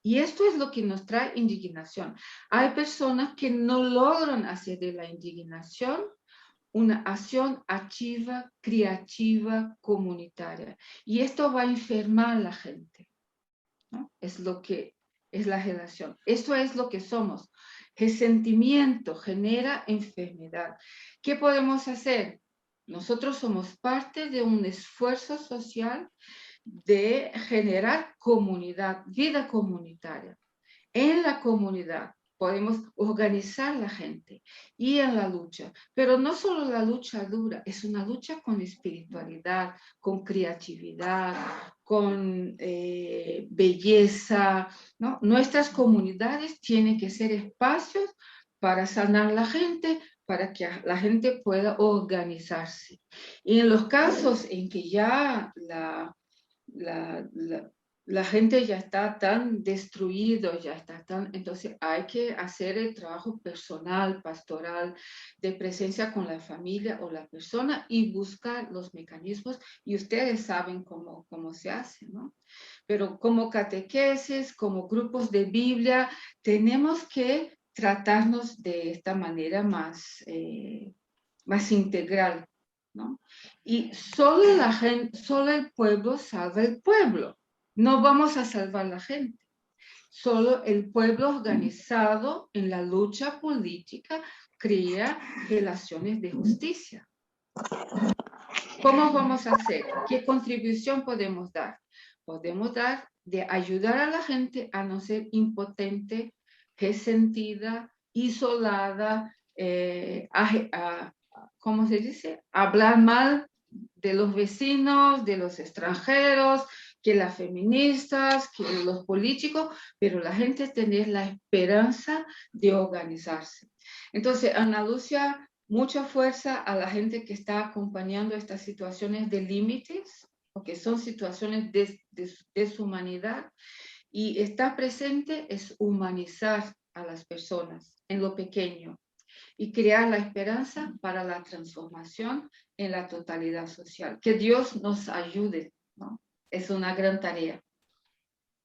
Y esto es lo que nos trae indignación. Hay personas que no logran hacer de la indignación una acción activa, creativa, comunitaria. Y esto va a enfermar a la gente, ¿no? Es lo que es la relación. Esto es lo que somos. El sentimiento genera enfermedad. ¿Qué podemos hacer? Nosotros somos parte de un esfuerzo social de generar comunidad, vida comunitaria. En la comunidad podemos organizar la gente y en la lucha, pero no solo la lucha dura, es una lucha con espiritualidad, con creatividad, con belleza, ¿no? Nuestras comunidades tienen que ser espacios para sanar la gente, para que la gente pueda organizarse. Y en los casos en que ya la gente ya está tan destruido, entonces hay que hacer el trabajo personal, pastoral, de presencia con la familia o la persona y buscar los mecanismos, y ustedes saben cómo se hace, ¿no? Pero como catequesis, como grupos de Biblia, tenemos que tratarnos de esta manera más integral, ¿no? Y solo el pueblo salva el pueblo. No vamos a salvar la gente. Solo el pueblo organizado en la lucha política crea relaciones de justicia. ¿Cómo vamos a hacer? ¿Qué contribución podemos dar? Podemos dar de ayudar a la gente a no ser impotente, resentida, isolada, ¿cómo se dice? Hablar mal de los vecinos, de los extranjeros, que las feministas, que los políticos, pero la gente tiene la esperanza de organizarse. Entonces, Ana Lucia, mucha fuerza a la gente que está acompañando estas situaciones de límites, porque son situaciones de deshumanidad, y estar presente es humanizar a las personas en lo pequeño y crear la esperanza para la transformación en la totalidad social. Que Dios nos ayude, ¿no? Es una gran tarea.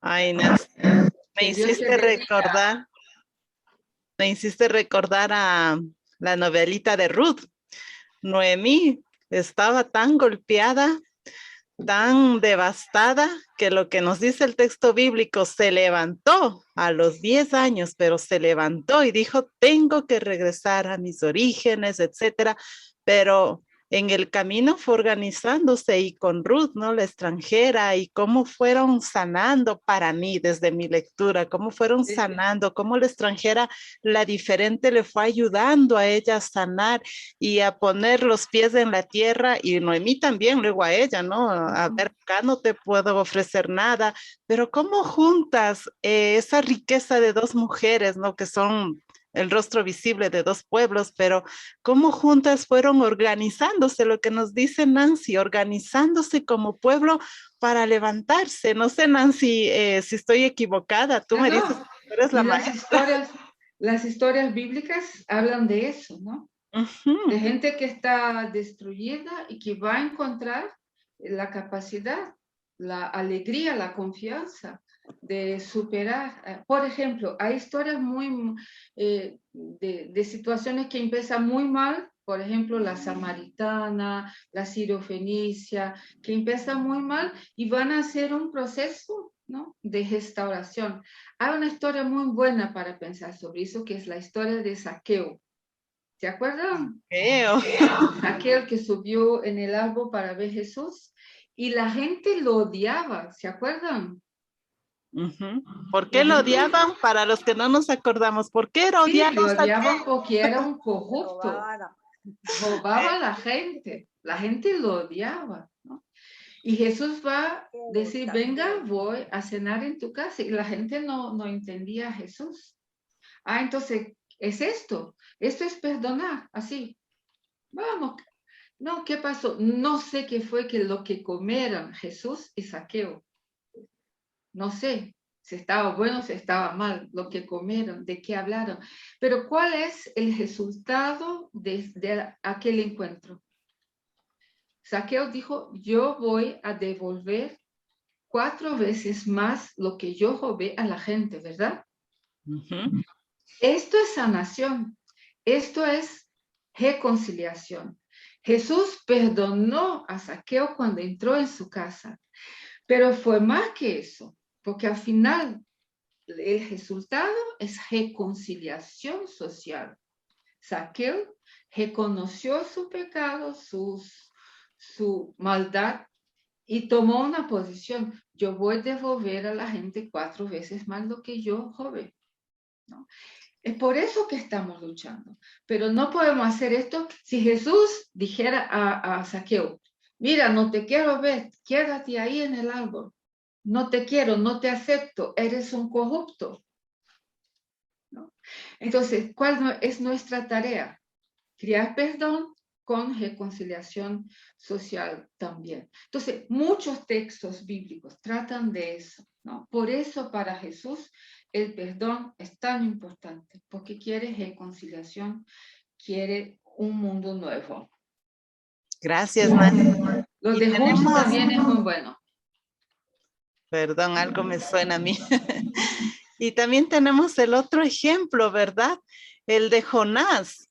Ay, Nancy, me hiciste recordar a la novelita de Ruth. Noemí estaba tan golpeada, tan devastada, que lo que nos dice el texto bíblico, se levantó a los 10 años, pero se levantó y dijo, tengo que regresar a mis orígenes, etcétera, pero en el camino fue organizándose, y con Ruth, ¿no? La extranjera, y cómo fueron sanando, para mí, desde mi lectura, cómo fueron sanando, cómo la extranjera, la diferente, le fue ayudando a ella a sanar y a poner los pies en la tierra, y Noemí también, luego a ella, ¿no? A ver, acá no te puedo ofrecer nada, pero cómo juntas esa riqueza de dos mujeres, ¿no? Que son el rostro visible de dos pueblos, pero cómo juntas fueron organizándose, lo que nos dice Nancy, organizándose como pueblo para levantarse. No sé, Nancy, si estoy equivocada, tú me dices, tú eres la maestra. Las historias bíblicas hablan de eso, ¿no? De gente que está destruida y que va a encontrar la capacidad, la alegría, la confianza de superar. Por ejemplo, hay historias muy de situaciones que empiezan muy mal, por ejemplo, la samaritana, la sirofenicia, que empiezan muy mal y van a hacer un proceso, ¿no?, de restauración. Hay una historia muy buena para pensar sobre eso, que es la historia de Zaqueo. ¿Se acuerdan? Aquel que subió en el árbol para ver a Jesús y la gente lo odiaba, ¿se acuerdan? ¿Por qué lo odiaban? Para los que no nos acordamos, ¿por qué era odiado? Sí, lo odiaban porque era un corrupto, robaba a la gente lo odiaba, ¿no? Y Jesús va a decir, venga, voy a cenar en tu casa, y la gente no entendía a Jesús. Entonces, es esto es perdonar, así. Vamos, no, ¿qué pasó? No sé qué fue lo que comieron Jesús y Zaqueo. No sé si estaba bueno, si estaba mal, lo que comieron, de qué hablaron. Pero ¿cuál es el resultado de aquel encuentro? Zaqueo dijo, yo voy a devolver 4 veces más lo que yo robé a la gente, ¿verdad? Esto es sanación. Esto es reconciliación. Jesús perdonó a Zaqueo cuando entró en su casa, pero fue más que eso, porque al final el resultado es reconciliación social. Zaqueo reconoció su pecado, su maldad, y tomó una posición. Yo voy a devolver a la gente 4 veces más lo que yo robé, ¿no? Es por eso que estamos luchando. Pero no podemos hacer esto si Jesús dijera a Zaqueo, mira, no te quiero ver, quédate ahí en el árbol. No te quiero, no te acepto, eres un corrupto, ¿no? Entonces, ¿cuál es nuestra tarea? Crear perdón con reconciliación social también. Entonces, muchos textos bíblicos tratan de eso, ¿no? Por eso para Jesús el perdón es tan importante, porque quiere reconciliación, quiere un mundo nuevo. Gracias, Nancy. Lo de justo también es muy bueno. Perdón, algo me suena a mí. Y también tenemos el otro ejemplo, ¿verdad? El de Jonás.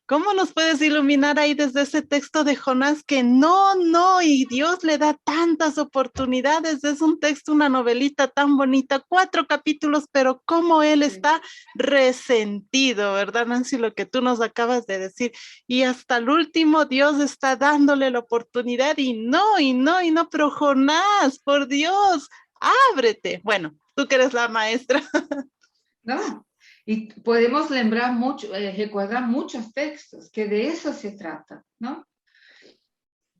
¿Cómo nos puedes iluminar ahí desde ese texto de Jonás que no, y Dios le da tantas oportunidades? Es un texto, una novelita tan bonita, 4 capítulos, pero cómo él está resentido, ¿verdad, Nancy? Lo que tú nos acabas de decir. Y hasta el último Dios está dándole la oportunidad y no, pero Jonás, por Dios, ábrete. Bueno, tú que eres la maestra. No. Y podemos recordar muchos textos que de eso se trata, ¿no?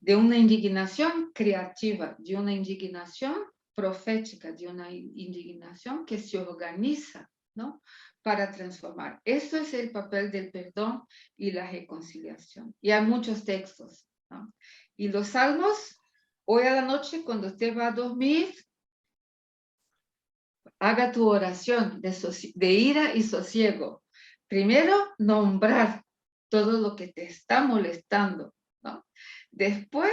De una indignación creativa, de una indignación profética, de una indignación que se organiza, ¿no?, para transformar. Esto es el papel del perdón y la reconciliación. Y hay muchos textos, ¿no? Y los salmos, hoy a la noche, cuando usted va a dormir, haga tu oración de ira y sosiego. Primero, nombrar todo lo que te está molestando, ¿no? Después,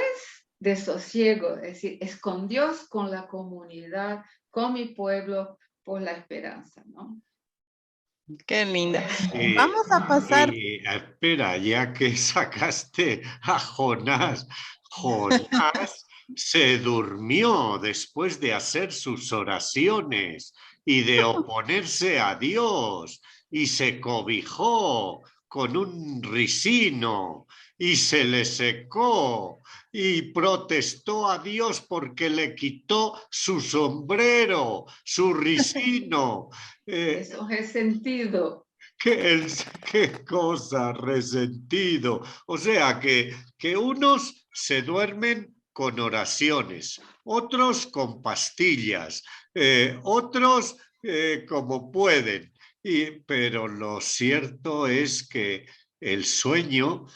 de sosiego, es decir, es con Dios, con la comunidad, con mi pueblo, por la esperanza, ¿no? Qué linda. Vamos a pasar. Espera, ya que sacaste a Jonás, Jonás se durmió después de hacer sus oraciones y de oponerse a Dios, y se cobijó con un ricino y se le secó y protestó a Dios porque le quitó su sombrero, su ricino. Eso es resentido. ¿Qué cosa, resentido? O sea, que unos se duermen con oraciones, otros con pastillas, otros como pueden. Pero lo cierto es que el sueño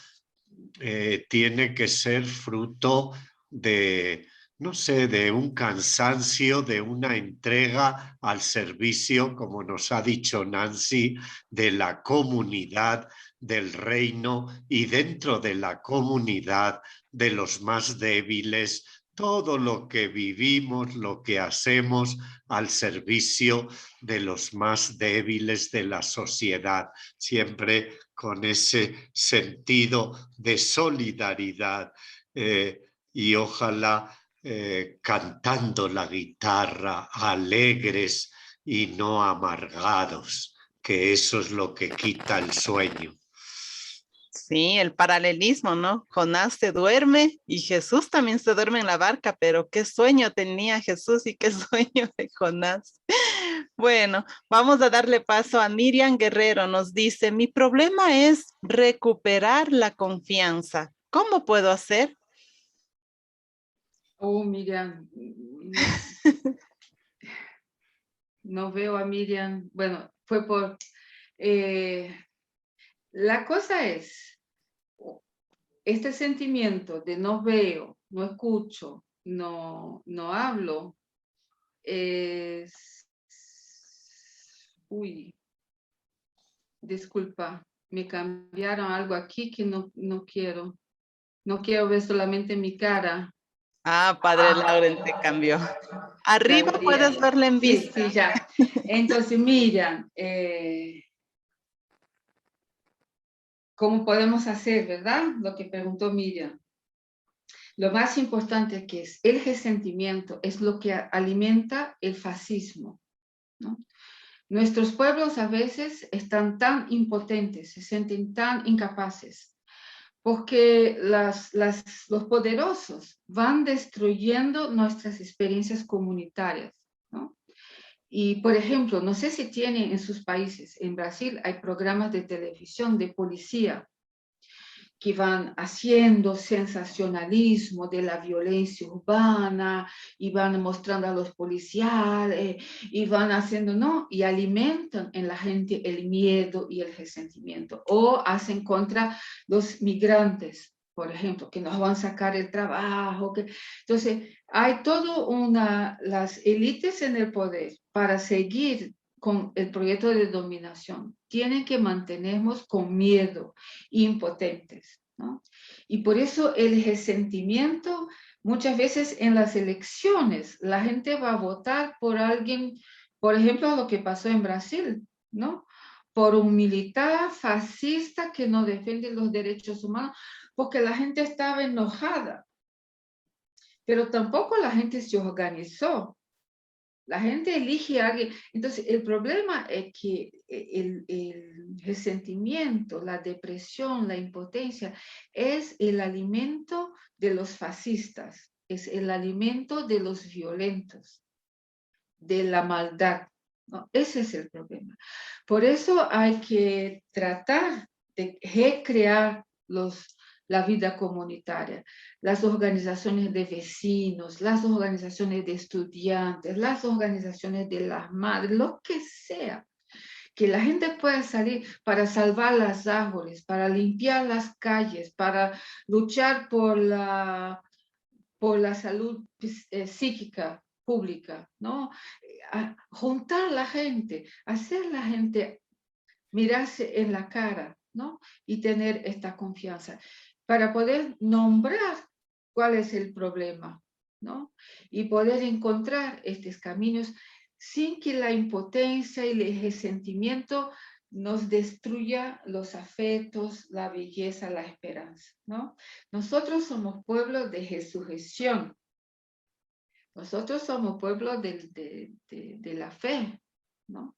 tiene que ser fruto de, no sé, de un cansancio, de una entrega al servicio, como nos ha dicho Nancy, de la comunidad, del reino y dentro de la comunidad de los más débiles, todo lo que vivimos, lo que hacemos al servicio de los más débiles de la sociedad, siempre con ese sentido de solidaridad y ojalá cantando la guitarra, alegres y no amargados, que eso es lo que quita el sueño. Sí, el paralelismo, ¿no? Jonás se duerme y Jesús también se duerme en la barca, pero qué sueño tenía Jesús y qué sueño de Jonás. Bueno, vamos a darle paso a Miriam Guerrero. Nos dice, mi problema es recuperar la confianza. ¿Cómo puedo hacer? Oh, Miriam, no veo a Miriam. Bueno, fue por... la cosa es, este sentimiento de no veo, no escucho, no hablo, es... Uy, disculpa, me cambiaron algo aquí que no quiero. No quiero ver solamente mi cara. Ah, Padre Lauren te cambió. Arriba puedes verla en vista. Sí, ya. Entonces, Miriam, ¿cómo podemos hacer, verdad? Lo que preguntó Miriam. Lo más importante que es el resentimiento, es lo que alimenta el fascismo, ¿no? Nuestros pueblos a veces están tan impotentes, se sienten tan incapaces, porque los poderosos van destruyendo nuestras experiencias comunitarias, ¿no? Y, por ejemplo, no sé si tienen en sus países, en Brasil hay programas de televisión de policía que van haciendo sensacionalismo de la violencia urbana y van mostrando a los policiales y van haciendo, ¿no? Y alimentan en la gente el miedo y el resentimiento. O hacen contra los migrantes, por ejemplo, que nos van a sacar el trabajo. Entonces, hay todo las élites en el poder para seguir con el proyecto de dominación, tienen que mantenernos con miedo, impotentes, ¿no? Y por eso el resentimiento, muchas veces en las elecciones, la gente va a votar por alguien, por ejemplo, lo que pasó en Brasil, ¿no? Por un militar fascista que no defiende los derechos humanos, porque la gente estaba enojada, pero tampoco la gente se organizó. La gente elige a alguien. Entonces, el problema es que el resentimiento, la depresión, la impotencia, es el alimento de los fascistas, es el alimento de los violentos, de la maldad, ¿no? Ese es el problema. Por eso hay que tratar de recrear la vida comunitaria, las organizaciones de vecinos, las organizaciones de estudiantes, las organizaciones de las madres, lo que sea, que la gente pueda salir para salvar los árboles, para limpiar las calles, para luchar por la salud psíquica pública, ¿no? Juntar la gente, hacer la gente mirarse en la cara, ¿no? Y tener esta confianza para poder nombrar cuál es el problema, ¿no? Y poder encontrar estos caminos sin que la impotencia y el resentimiento nos destruya los afectos, la belleza, la esperanza, ¿no? Nosotros somos pueblo de resurrección. Nosotros somos pueblo de la fe, ¿no?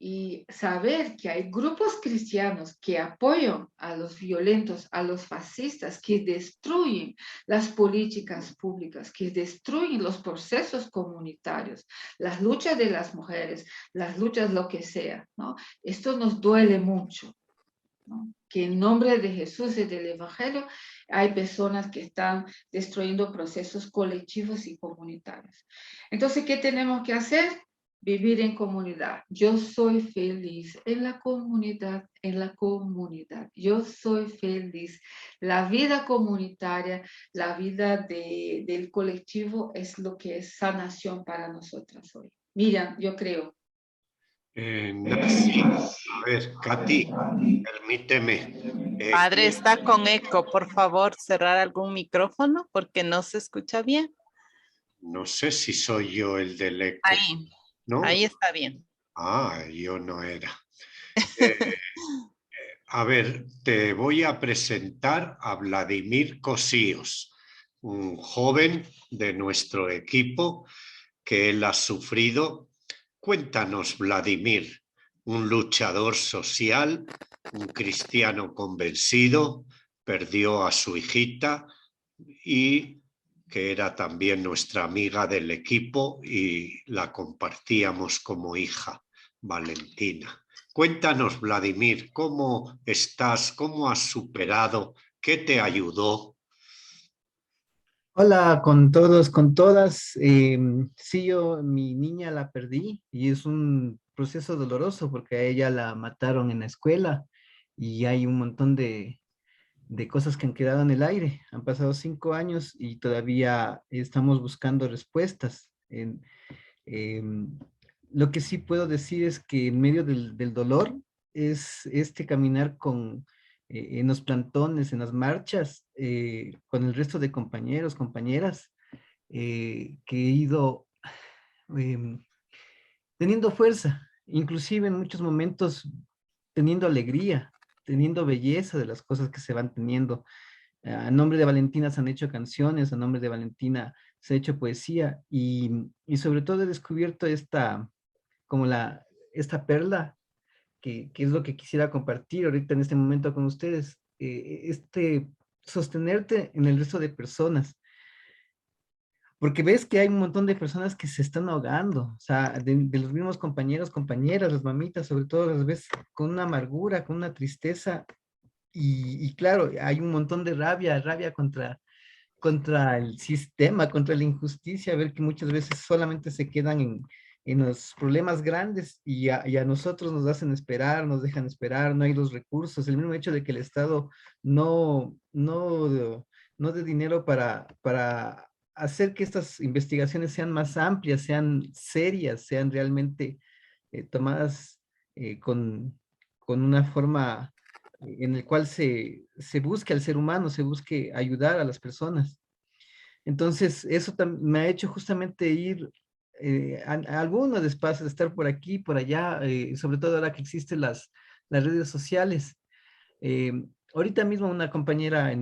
Y saber que hay grupos cristianos que apoyan a los violentos, a los fascistas, que destruyen las políticas públicas, que destruyen los procesos comunitarios, las luchas de las mujeres, las luchas lo que sea, ¿no? Esto nos duele mucho, ¿no? Que en nombre de Jesús y del Evangelio hay personas que están destruyendo procesos colectivos y comunitarios. Entonces, ¿qué tenemos que hacer? vivir en comunidad. Yo soy feliz en la comunidad, en la comunidad. Yo soy feliz. La vida comunitaria, la vida del colectivo es lo que es sanación para nosotras hoy. Miriam, yo creo. Nancy, a ver, Katy, permíteme. Padre, está con eco. Por favor, cerrar algún micrófono porque no se escucha bien. No sé si soy yo el del eco, Ahí, ¿no? ahí está bien. Ah, yo no era. A ver, te voy a presentar a Vladimir Cosíos, un joven de nuestro equipo que él ha sufrido. Cuéntanos, Vladimir, un luchador social, un cristiano convencido, perdió a su hijita y que era también nuestra amiga del equipo y la compartíamos como hija, Valentina. Cuéntanos, Vladimir, ¿cómo estás? ¿Cómo has superado? ¿Qué te ayudó? Hola con todos, con todas. Sí, yo, mi niña la perdí y es un proceso doloroso porque a ella la mataron en la escuela y hay un montón de cosas que han quedado en el aire. Han pasado 5 años y todavía estamos buscando respuestas. Em, lo que sí puedo decir es que en medio del dolor es este caminar en los plantones, en las marchas, con el resto de compañeros, compañeras, que he ido em, teniendo fuerza, inclusive en muchos momentos teniendo alegría, teniendo belleza de las cosas que se van teniendo. A nombre de Valentina se han hecho canciones, a nombre de Valentina se ha hecho poesía y sobre todo he descubierto esta perla que es lo que quisiera compartir ahorita en este momento con ustedes. Sostenerte en el resto de personas, porque ves que hay un montón de personas que se están ahogando, o sea, de los mismos compañeros, compañeras, las mamitas, sobre todo las ves con una amargura, con una tristeza, y claro, hay un montón de rabia contra el sistema, contra la injusticia, ver que muchas veces solamente se quedan en los problemas grandes y a nosotros nos hacen esperar, nos dejan esperar, no hay los recursos, el mismo hecho de que el Estado no dé dinero para hacer que estas investigaciones sean más amplias, sean serias, sean realmente tomadas con una forma en el cual se busque al ser humano, se busque ayudar a las personas. Entonces, eso me ha hecho justamente ir a algunos espacios, estar por aquí, por allá, sobre todo ahora que existen las redes sociales. Eh, Ahorita mismo una compañera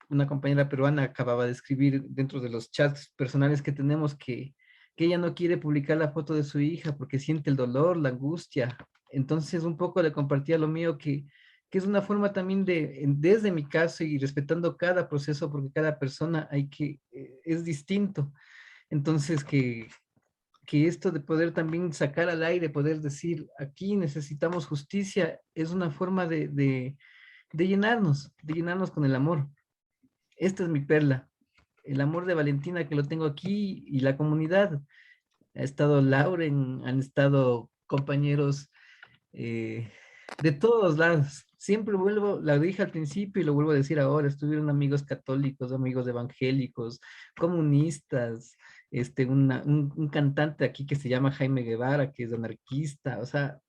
una compañera peruana acababa de escribir dentro de los chats personales que tenemos que ella no quiere publicar la foto de su hija porque siente el dolor, la angustia. Entonces, un poco le compartía lo mío que es una forma también desde mi caso y respetando cada proceso, porque cada persona es distinto. Entonces, que esto de poder también sacar al aire, poder decir, aquí necesitamos justicia, es una forma de llenarnos con el amor. Esta es mi perla, el amor de Valentina que lo tengo aquí y la comunidad. Ha estado Lauren, han estado compañeros eh, de todos lados. Siempre lo dije al principio y lo vuelvo a decir ahora, estuvieron amigos católicos, amigos evangélicos, comunistas, un cantante aquí que se llama Jaime Guevara, que es anarquista, o sea,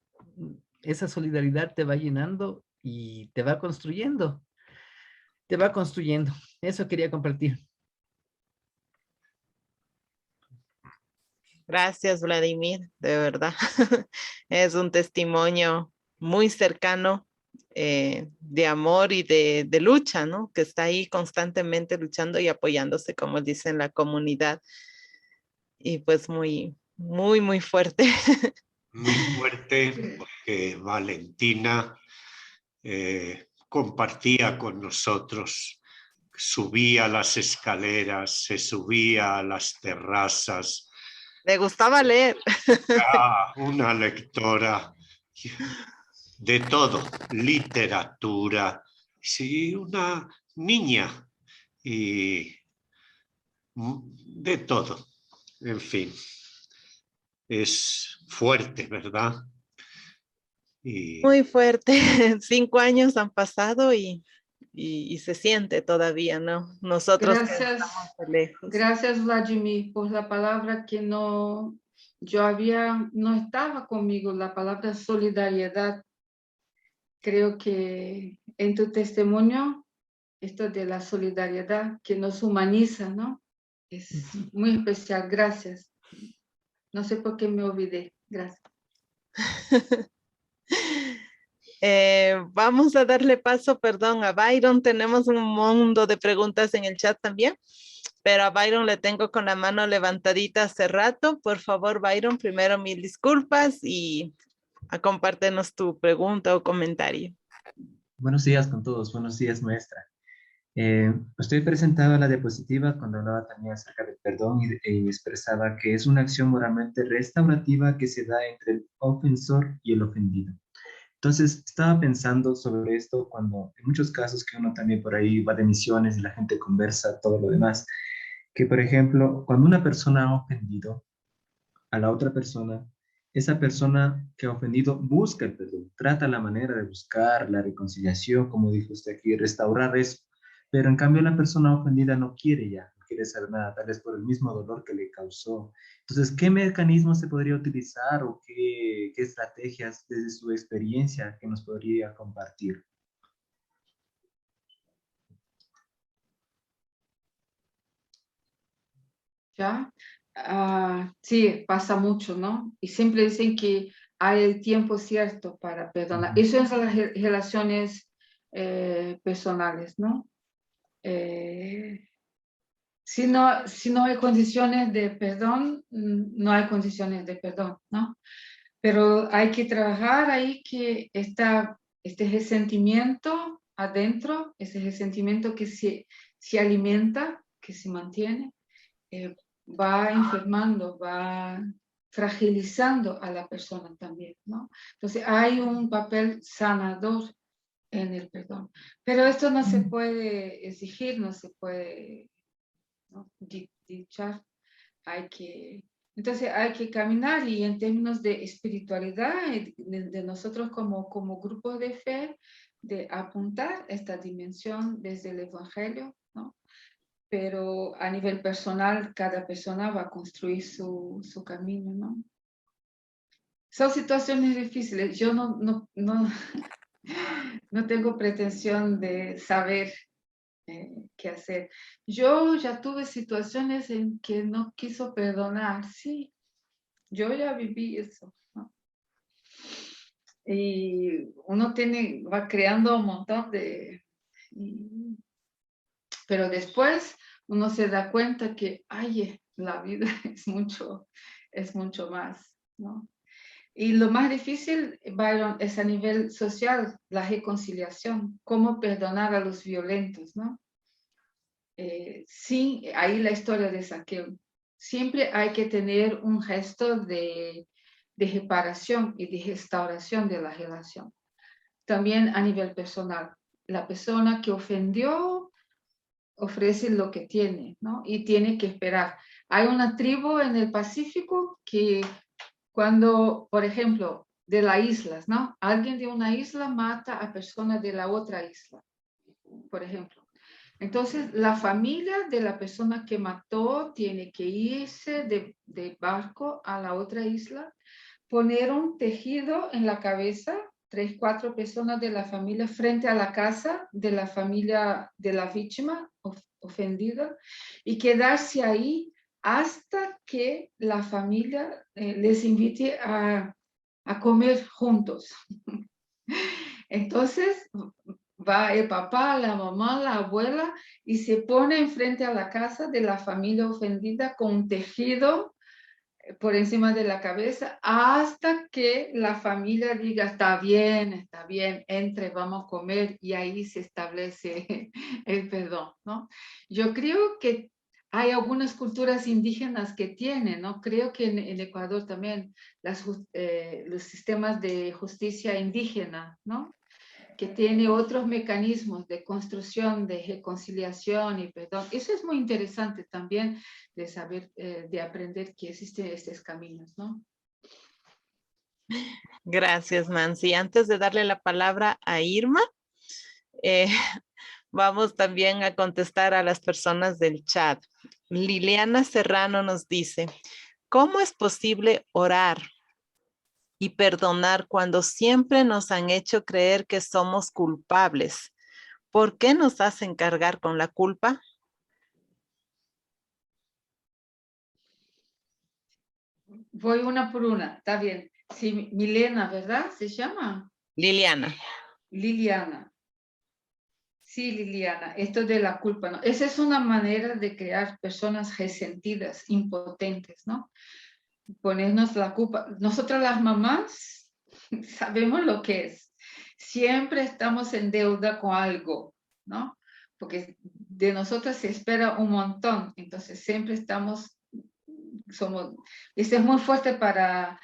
esa solidaridad te va llenando y te va construyendo. Eso quería compartir. Gracias, Vladimir, de verdad. Es un testimonio muy cercano de amor y de lucha, ¿no? Que está ahí constantemente luchando y apoyándose, como dice en la comunidad. Y pues muy, muy, muy fuerte. Muy fuerte porque Valentina compartía con nosotros, subía las escaleras, se subía a las terrazas. Le gustaba leer. Una lectora de todo, literatura, sí, una niña y de todo, en fin. es fuerte, ¿verdad? Y Muy fuerte. 5 años han pasado y se siente todavía, ¿no? Nosotros que Gracias, estamos de lejos. gracias Vladimir por la palabra que no estaba conmigo, la palabra solidaridad. Creo que en tu testimonio, esto de la solidaridad que nos humaniza, ¿no? Es muy especial, gracias. No sé por qué me olvidé, gracias. Vamos a darle paso, perdón, a Byron. Tenemos un mundo de preguntas en el chat también, pero a Byron le tengo con la mano levantadita hace rato. Por favor, Byron, primero mil disculpas y compártenos tu pregunta o comentario. Buenos días con todos, buenos días maestra. Estoy presentado a la diapositiva cuando hablaba también acerca del perdón y expresaba que es una acción moralmente restaurativa que se da entre el ofensor y el ofendido. Entonces, estaba pensando sobre esto cuando en muchos casos que uno también por ahí va de misiones y la gente conversa, todo lo demás, que por ejemplo, cuando una persona ha ofendido a la otra persona, esa persona que ha ofendido busca el perdón, trata la manera de buscar la reconciliación, como dijo usted aquí, restaurar eso. Pero en cambio la persona ofendida no quiere ya, no quiere saber nada, tal vez por el mismo dolor que le causó. Entonces, ¿qué mecanismos se podría utilizar o qué estrategias desde su experiencia que nos podría compartir? ¿Ya? Sí, pasa mucho, ¿no? Y siempre dicen que hay el tiempo cierto para perdonar. Eso es las relaciones personales, ¿no? Si no hay condiciones de perdón, no hay condiciones de perdón, ¿no? Pero hay que trabajar ahí que este resentimiento adentro, ese resentimiento que se alimenta, que se mantiene, va enfermando, va fragilizando a la persona también, ¿no? Entonces hay un papel sanador en el perdón. Pero esto no se puede exigir, no se puede, ¿no?, dichar. Entonces hay que caminar, y en términos de espiritualidad, de nosotros como grupo de fe, de apuntar esta dimensión desde el Evangelio, ¿no? Pero a nivel personal, cada persona va a construir su camino, ¿no? Son situaciones difíciles. Yo no tengo pretensión de saber qué hacer. Yo ya tuve situaciones en que no quiso perdonar, sí. Yo ya viví eso, ¿no? Y uno va creando un montón pero después uno se da cuenta que, ay, la vida es mucho más, ¿no? Y lo más difícil, Byron, es a nivel social, la reconciliación, cómo perdonar a los violentos, ¿no? Sí, ahí la historia de Saqueo. Siempre hay que tener un gesto de reparación y de restauración de la relación. También a nivel personal, la persona que ofendió ofrece lo que tiene, ¿no? Y tiene que esperar. Hay una tribu en el Pacífico que cuando, por ejemplo, de las islas, ¿no? Alguien de una isla mata a personas de la otra isla, por ejemplo. Entonces, la familia de la persona que mató tiene que irse de barco a la otra isla, poner un tejido en la cabeza, 3, 4 personas de la familia frente a la casa de la familia de la víctima ofendida, y quedarse ahí hasta que la familia les invite a comer juntos. Entonces va el papá, la mamá, la abuela, y se pone enfrente a la casa de la familia ofendida con un tejido por encima de la cabeza, hasta que la familia diga, está bien, entre, vamos a comer, y ahí se establece el perdón, ¿no? Yo creo que hay algunas culturas indígenas que tienen, ¿no? Creo que en Ecuador también los sistemas de justicia indígena, ¿no?, que tiene otros mecanismos de construcción, de reconciliación y perdón. Eso es muy interesante también de saber, de aprender que existen estos caminos, ¿no? Gracias, Nancy. Antes de darle la palabra a Irma, eh, vamos también a contestar a las personas del chat. Liliana Serrano nos dice, ¿cómo es posible orar y perdonar cuando siempre nos han hecho creer que somos culpables? ¿Por qué nos hacen cargar con la culpa? Voy una por una, está bien. Sí, Milena, ¿verdad? ¿Se llama? Liliana. Liliana. Sí, Liliana, esto de la culpa, ¿no? Esa es una manera de crear personas resentidas, impotentes, ¿no? Ponernos la culpa. Nosotras las mamás sabemos lo que es. Siempre estamos en deuda con algo, ¿no? Porque de nosotras se espera un montón, entonces siempre estamos, esto es muy fuerte para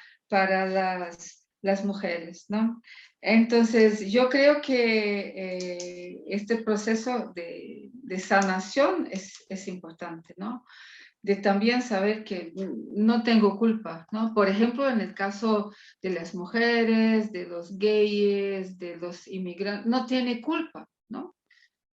las mujeres, ¿no? Entonces, yo creo que este proceso de sanación es importante, ¿no? De también saber que no tengo culpa, ¿no? Por ejemplo, en el caso de las mujeres, de los gays, de los inmigrantes, no tiene culpa, ¿no?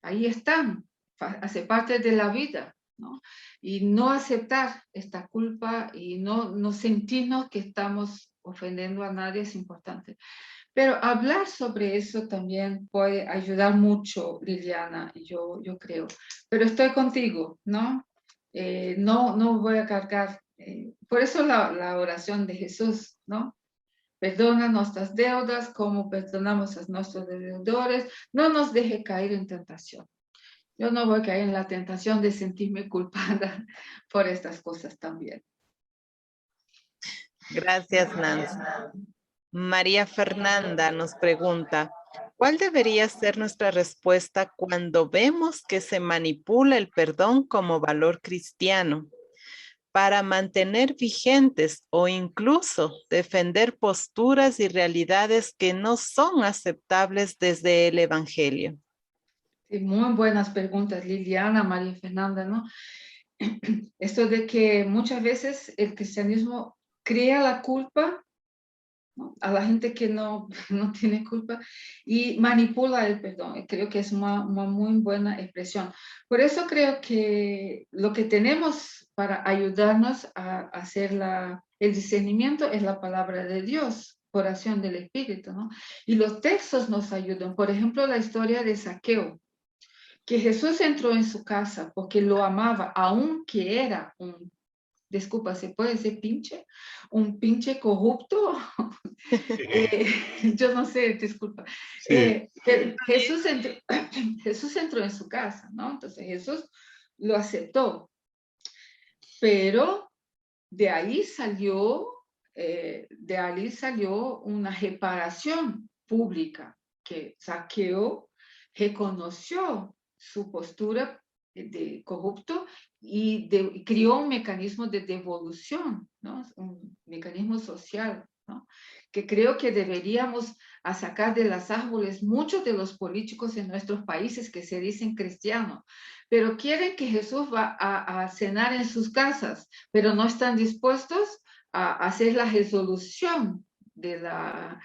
Ahí están, hace parte de la vida, ¿no? Y no aceptar esta culpa y no sentirnos que estamos ofendiendo a nadie es importante. Pero hablar sobre eso también puede ayudar mucho, Liliana, yo creo. Pero estoy contigo, ¿no? No voy a cargar. Por eso la oración de Jesús, ¿no? Perdona nuestras deudas como perdonamos a nuestros deudores. No nos deje caer en tentación. Yo no voy a caer en la tentación de sentirme culpada por estas cosas también. Gracias, Nancy. María Fernanda nos pregunta, ¿cuál debería ser nuestra respuesta cuando vemos que se manipula el perdón como valor cristiano para mantener vigentes o incluso defender posturas y realidades que no son aceptables desde el Evangelio? Sí, muy buenas preguntas, Liliana, María Fernanda, ¿no? Esto de que muchas veces el cristianismo crea la culpa, ¿no? A la gente que no tiene culpa y manipula el perdón. Creo que es una muy buena expresión. Por eso creo que lo que tenemos para ayudarnos a hacer el discernimiento es la palabra de Dios, oración del Espíritu, ¿no? Y los textos nos ayudan. Por ejemplo, la historia de Zaqueo, que Jesús entró en su casa porque lo amaba, aunque era disculpa, ¿se puede decir pinche? ¿Un pinche corrupto? Yo no sé, disculpa. Sí. Jesús entró en su casa, ¿no? Entonces Jesús lo aceptó, pero de ahí salió una reparación pública que Zaqueo reconoció su postura de corrupto y creó un mecanismo de devolución, ¿no? Un mecanismo social, ¿no? Que creo que deberíamos sacar de los árboles muchos de los políticos en nuestros países que se dicen cristianos, pero quieren que Jesús va a cenar en sus casas, pero no están dispuestos a hacer la resolución de la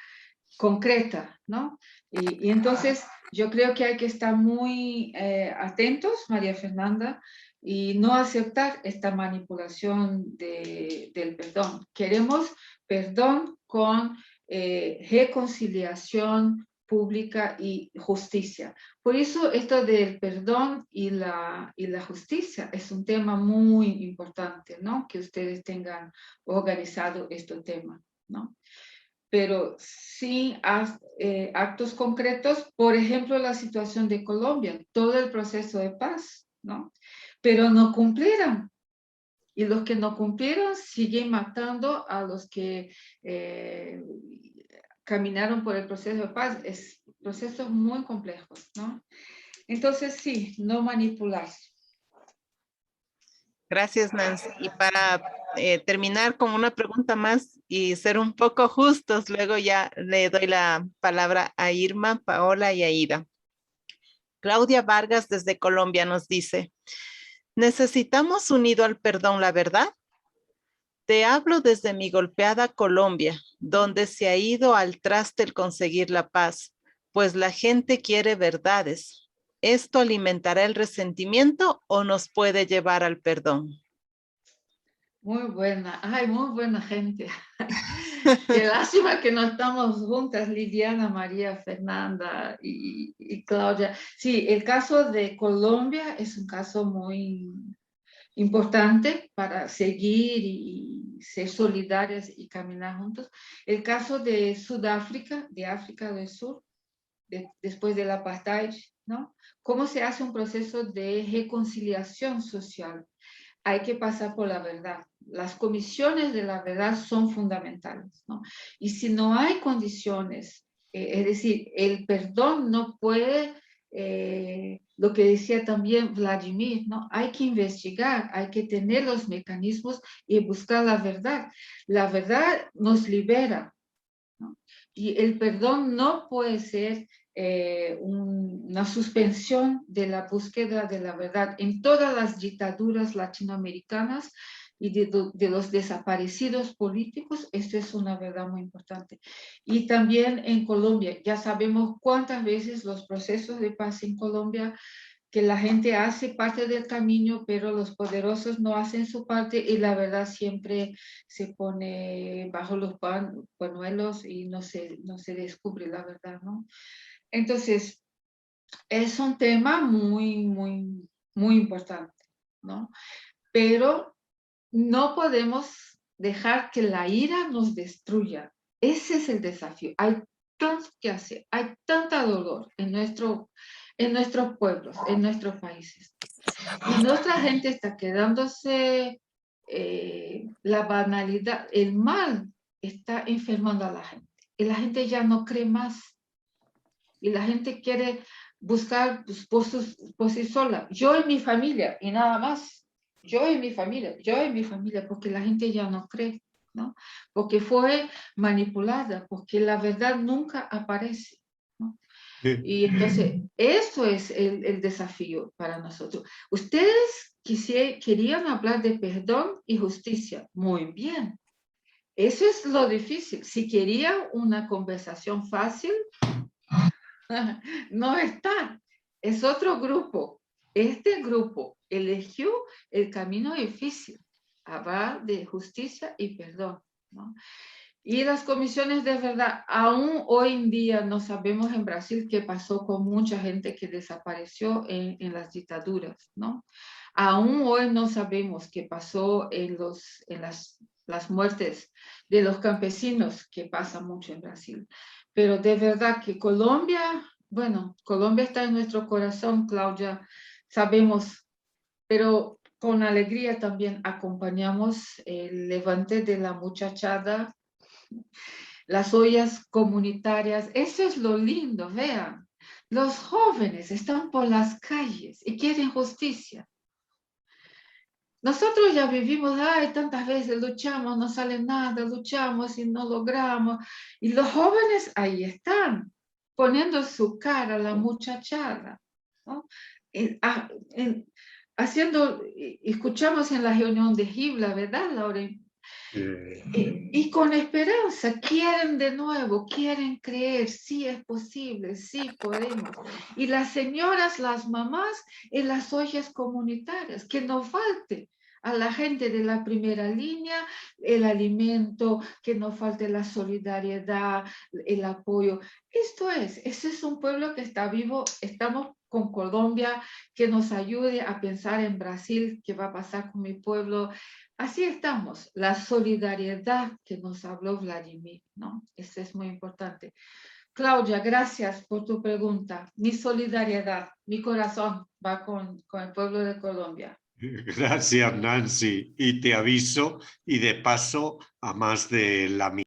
concreta, ¿no? Y entonces yo creo que hay que estar muy atentos, María Fernanda, y no aceptar esta manipulación del perdón. Queremos perdón con reconciliación pública y justicia. Por eso esto del perdón y la justicia es un tema muy importante, ¿no? Que ustedes tengan organizado este tema, ¿no? Pero sin actos concretos, por ejemplo, la situación de Colombia, todo el proceso de paz, ¿no? Pero no cumplieron. Y los que no cumplieron siguen matando a los que caminaron por el proceso de paz. Es procesos muy complejos, ¿no? Entonces, sí, no manipular. Gracias, Nancy. Y para terminar con una pregunta más y ser un poco justos, luego ya le doy la palabra a Irma, Paola y Aida. Claudia Vargas desde Colombia nos dice, ¿necesitamos unido al perdón la verdad? Te hablo desde mi golpeada Colombia. donde se ha ido al traste el conseguir la paz, pues la gente quiere verdades. ¿Esto alimentará el resentimiento o nos puede llevar al perdón? Muy buena, ay, muy buena gente. Qué lástima que no estamos juntas, Liliana, María, Fernanda y Claudia. Sí, el caso de Colombia es un caso muy importante para seguir y ser solidarias y caminar juntos. El caso de Sudáfrica, de África del Sur, después del apartheid, ¿no? ¿Cómo se hace un proceso de reconciliación social? Hay que pasar por la verdad. Las comisiones de la verdad son fundamentales, ¿no? Y si no hay condiciones, es decir, el perdón no puede, lo que decía también Vladimir, ¿no? Hay que investigar, hay que tener los mecanismos y buscar la verdad. La verdad nos libera, ¿no? Y el perdón no puede ser una suspensión de la búsqueda de la verdad. En todas las dictaduras latinoamericanas y de los desaparecidos políticos, esto es una verdad muy importante. Y también en Colombia, ya sabemos cuántas veces los procesos de paz en Colombia, que la gente hace parte del camino, pero los poderosos no hacen su parte y la verdad siempre se pone bajo los pañuelos y no se descubre la verdad, ¿no? Entonces, es un tema muy, muy, muy importante, ¿no? Pero no podemos dejar que la ira nos destruya. Ese es el desafío. Hay tanto que hacer, hay tanta dolor en nuestros pueblos, en nuestros países. Y nuestra gente está quedándose, la banalidad, el mal está enfermando a la gente. Y la gente ya no cree más. Y la gente quiere buscar pues, por sí sola. Yo y mi familia, y nada más. Yo y mi familia, porque la gente ya no cree, ¿no? Porque fue manipulada, porque la verdad nunca aparece, ¿no? Y entonces, eso es el desafío para nosotros. Ustedes querían hablar de perdón y justicia. Muy bien. Eso es lo difícil. Si querían una conversación fácil, no está. Es otro grupo. Este grupo eligió el camino difícil. Hablar de justicia y perdón, ¿no? Y las comisiones de verdad, aún hoy en día no sabemos en Brasil qué pasó con mucha gente que desapareció en las dictaduras, ¿no? Aún hoy no sabemos qué pasó en las muertes de los campesinos, que pasa mucho en Brasil. Pero de verdad que Colombia, bueno, Colombia está en nuestro corazón, Claudia, sabemos, pero con alegría también acompañamos el levante de la muchachada, las ollas comunitarias. Eso es lo lindo, vean. Los jóvenes están por las calles y quieren justicia. Nosotros ya vivimos, ay, tantas veces luchamos, no sale nada, luchamos y no logramos. Y los jóvenes ahí están, poniendo su cara a la muchachada, ¿no? Escuchamos en la reunión de Gibla, ¿verdad, Laura? Y con esperanza, quieren de nuevo, quieren creer, sí es posible, sí podemos. Y las señoras, las mamás en las ollas comunitarias, que no falte a la gente de la primera línea el alimento, que no falte la solidaridad, el apoyo. Ese es un pueblo que está vivo, estamos con Colombia, que nos ayude a pensar en Brasil, qué va a pasar con mi pueblo. Así estamos, la solidaridad que nos habló Vladimir, ¿no? Eso es muy importante. Claudia, gracias por tu pregunta. Mi solidaridad, mi corazón va con el pueblo de Colombia. Gracias, Nancy. Y te aviso, y de paso, a más de la mitad.